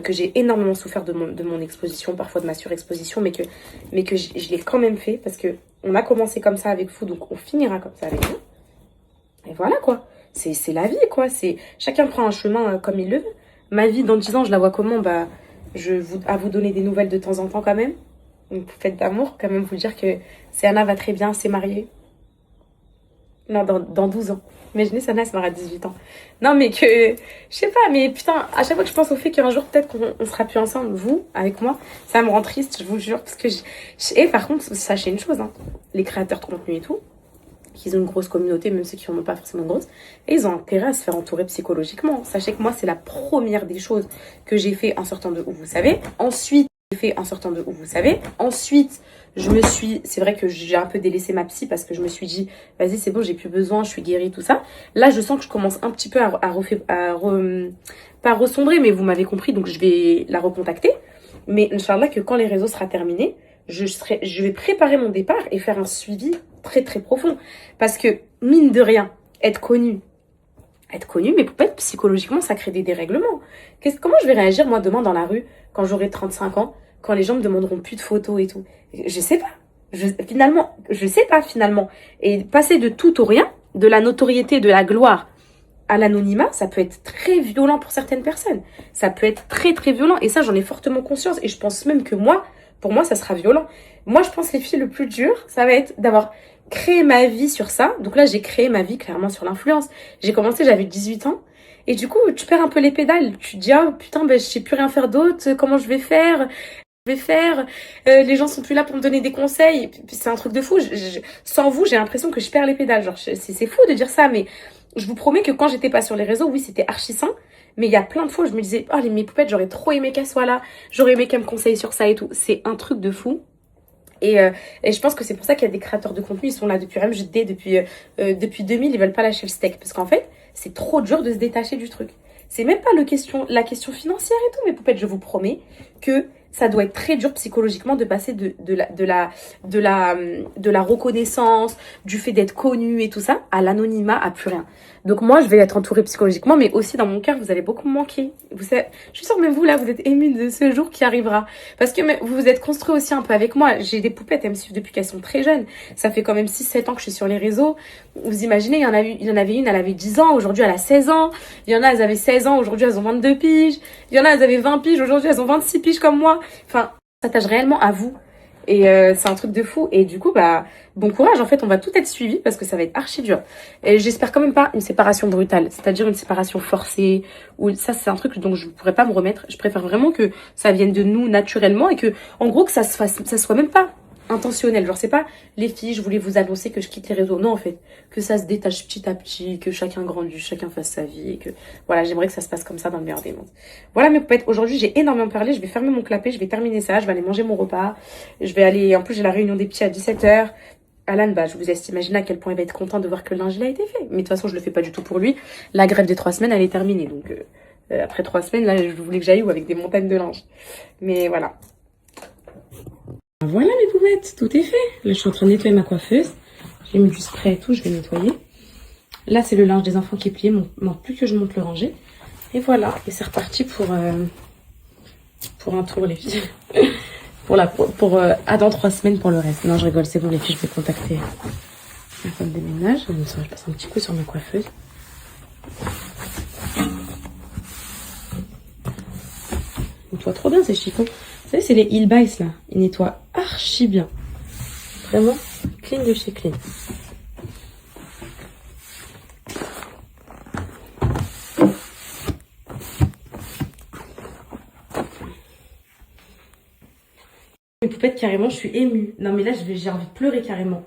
Speaker 1: que j'ai énormément souffert de mon exposition, parfois de ma surexposition, mais que je l'ai quand même fait, parce que on a commencé comme ça avec vous, donc on finira comme ça avec vous. Et voilà, quoi. C'est la vie, quoi. Chacun prend un chemin comme il le veut. Ma vie, dans 10 ans, je la vois comment? Bah, à vous donner des nouvelles de temps en temps, quand même. Une fête d'amour, quand même, vous dire que Céana va très bien, s'est mariée. Non, dans 12 ans. Imaginez, Céana se marie à 18 ans. Non, mais que... Je sais pas, mais putain, à chaque fois que je pense au fait qu'un jour, peut-être qu'on sera plus ensemble, vous, avec moi, ça me rend triste, je vous jure. Parce que Et par contre, sachez une chose, hein, les créateurs de contenu et tout, qu'ils ont une grosse communauté, même ceux qui n'en ont pas forcément grosse, et ils ont intérêt à se faire entourer psychologiquement. Sachez que moi, c'est la première des choses que j'ai fait en sortant de où, vous savez. Ensuite, j'ai fait en sortant de où, vous savez. Ensuite, c'est vrai que j'ai un peu délaissé ma psy parce que je me suis dit, vas-y, c'est bon, j'ai plus besoin, je suis guérie, tout ça. Là, je sens que je commence un petit peu pas ressombrer, mais vous m'avez compris, donc je vais la recontacter. Mais Inch'Allah, que quand les réseaux sera terminé, je vais préparer mon départ et faire un suivi très très profond. Parce que, mine de rien, être connu, mais peut-être psychologiquement, ça crée des dérèglements. Comment je vais réagir, moi, demain dans la rue, quand j'aurai 35 ans, quand les gens me demanderont plus de photos et tout? Je sais pas. Je sais pas, finalement. Et passer de tout au rien, de la notoriété, de la gloire, à l'anonymat, ça peut être très violent pour certaines personnes. Ça peut être très, très violent. Et ça, j'en ai fortement conscience. Et je pense même que pour moi, ça sera violent. Moi, je pense, les filles, le plus dur, ça va être d'avoir créé ma vie sur ça. Donc là, j'ai créé ma vie clairement sur l'influence. J'ai commencé, j'avais 18 ans. Et du coup, tu perds un peu les pédales. Tu te dis, oh putain, je sais plus rien faire d'autre. Comment je vais faire? Les gens sont plus là pour me donner des conseils. C'est un truc de fou. Sans vous, j'ai l'impression que je perds les pédales. Genre, c'est fou de dire ça, mais je vous promets que quand j'étais pas sur les réseaux, oui, c'était archi sain. Mais il y a plein de fois où je me disais, oh, mes poupettes, j'aurais trop aimé qu'elles soient là. J'aurais aimé qu'elles me conseillent sur ça et tout. C'est un truc de fou. Et je pense que c'est pour ça qu'il y a des créateurs de contenu, ils sont là depuis MJD, depuis 2000, ils veulent pas lâcher le steak. Parce qu'en fait, c'est trop dur de se détacher du truc. C'est même pas la question financière et tout, mes poupettes, je vous promets que ça doit être très dur psychologiquement de passer de la reconnaissance, du fait d'être connu et tout ça, à l'anonymat, à plus rien. Donc moi, je vais être entourée psychologiquement, mais aussi dans mon cœur, vous allez beaucoup me manquer. Vous savez, je suis sûre, même vous, là, vous êtes émus de ce jour qui arrivera. Parce que vous vous êtes construit aussi un peu avec moi. J'ai des poupettes, elles me suivent depuis qu'elles sont très jeunes. Ça fait quand même 6-7 ans que je suis sur les réseaux. Vous imaginez, il y en avait une, elle avait 10 ans, aujourd'hui elle a 16 ans. Il y en a, elles avaient 16 ans, aujourd'hui elles ont 22 piges. Il y en a, elles avaient 20 piges, aujourd'hui elles ont 26 piges comme moi. Enfin, ça s'attache réellement à vous. Et c'est un truc de fou. Et du coup, bon courage. En fait, on va tout être suivi parce que ça va être archi dur. Et j'espère quand même pas une séparation brutale. C'est-à-dire une séparation forcée. Ou ça, c'est un truc dont je ne pourrais pas me remettre. Je préfère vraiment que ça vienne de nous naturellement. Et que, en gros, que ça soit même pas intentionnel. Genre, c'est pas les filles, je voulais vous annoncer que je quitte les réseaux. Non, en fait. Que ça se détache petit à petit. Que chacun grandisse, chacun fasse sa vie. Et que, voilà, j'aimerais que ça se passe comme ça dans le meilleur des mondes. Voilà, mes poupettes. Aujourd'hui, j'ai énormément parlé. Je vais fermer mon clapet. Je vais terminer ça. Je vais aller manger mon repas. Je vais aller, en plus, j'ai la réunion des petits à 17h. Alan, je vous laisse imaginer à quel point il va être content de voir que le linge, il a été fait. Mais de toute façon, je le fais pas du tout pour lui. La grève des 3 semaines, elle est terminée. Donc, après 3 semaines, là, je voulais que j'aille où avec des montagnes de linge. Mais voilà. Voilà mes poupettes, tout est fait. Là, je suis en train de nettoyer ma coiffeuse. J'ai mis du spray et tout, je vais nettoyer. Là, c'est le linge des enfants qui est plié. Manque plus que je monte le ranger. Et voilà, et c'est reparti pour un tour, les filles. Dans 3 semaines pour le reste. Non, je rigole, c'est bon, les filles, je vais contacter la femme des ménages. Comme ça, je passe un petit coup sur ma coiffeuse. Il nettoie trop bien ces chiffons. Vous savez, c'est les Hillbice là. Ils nettoient archi bien. Vraiment, clean de chez clean. Mes poupettes, carrément, je suis émue. Non, mais là, j'ai envie de pleurer carrément.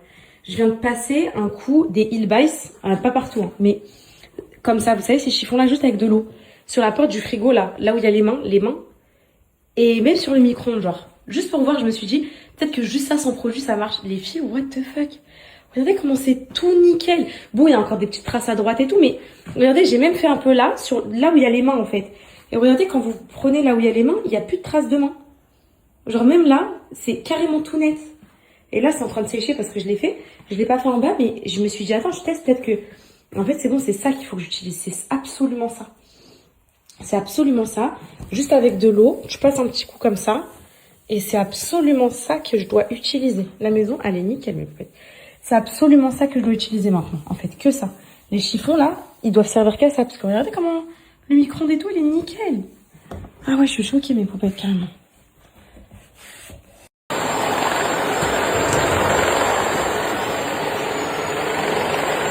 Speaker 1: Je viens de passer un coup des Hillbice, pas partout, hein, mais comme ça, vous savez, ces chiffons-là, juste avec de l'eau. Sur la porte du frigo, là où il y a les mains, et même sur le micro-ondes, genre. Juste pour voir, je me suis dit, peut-être que juste ça, sans produit, ça marche. Les filles, what the fuck? Regardez comment c'est tout nickel. Bon, il y a encore des petites traces à droite et tout, mais regardez, j'ai même fait un peu là où il y a les mains, en fait. Et regardez, quand vous prenez là où il y a les mains, il n'y a plus de traces de mains. Genre même là, c'est carrément tout net. Et là, c'est en train de sécher parce que je l'ai fait. Je l'ai pas fait en bas, mais je me suis dit, attends, je teste peut-être que... En fait, c'est bon, c'est ça qu'il faut que j'utilise. C'est absolument ça. C'est absolument ça. Juste avec de l'eau, je passe un petit coup comme ça. Et c'est absolument ça que je dois utiliser. La maison, elle est nickel, mes poupettes. C'est absolument ça que je dois utiliser maintenant. En fait, que ça. Les chiffons, là, ils doivent servir qu'à ça. Parce que regardez comment le micro-ondes et tout, il est nickel. Ah ouais, je suis choquée, mes poupettes, carrément.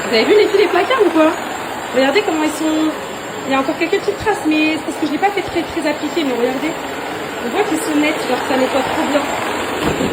Speaker 1: Vous avez vu les filles des placards ou quoi? Regardez comment ils sont... Il y a encore quelques petites traces, mais c'est parce que je l'ai pas fait très appliqué, mais regardez. On voit qu'ils sont nets, genre ça nettoie trop bien.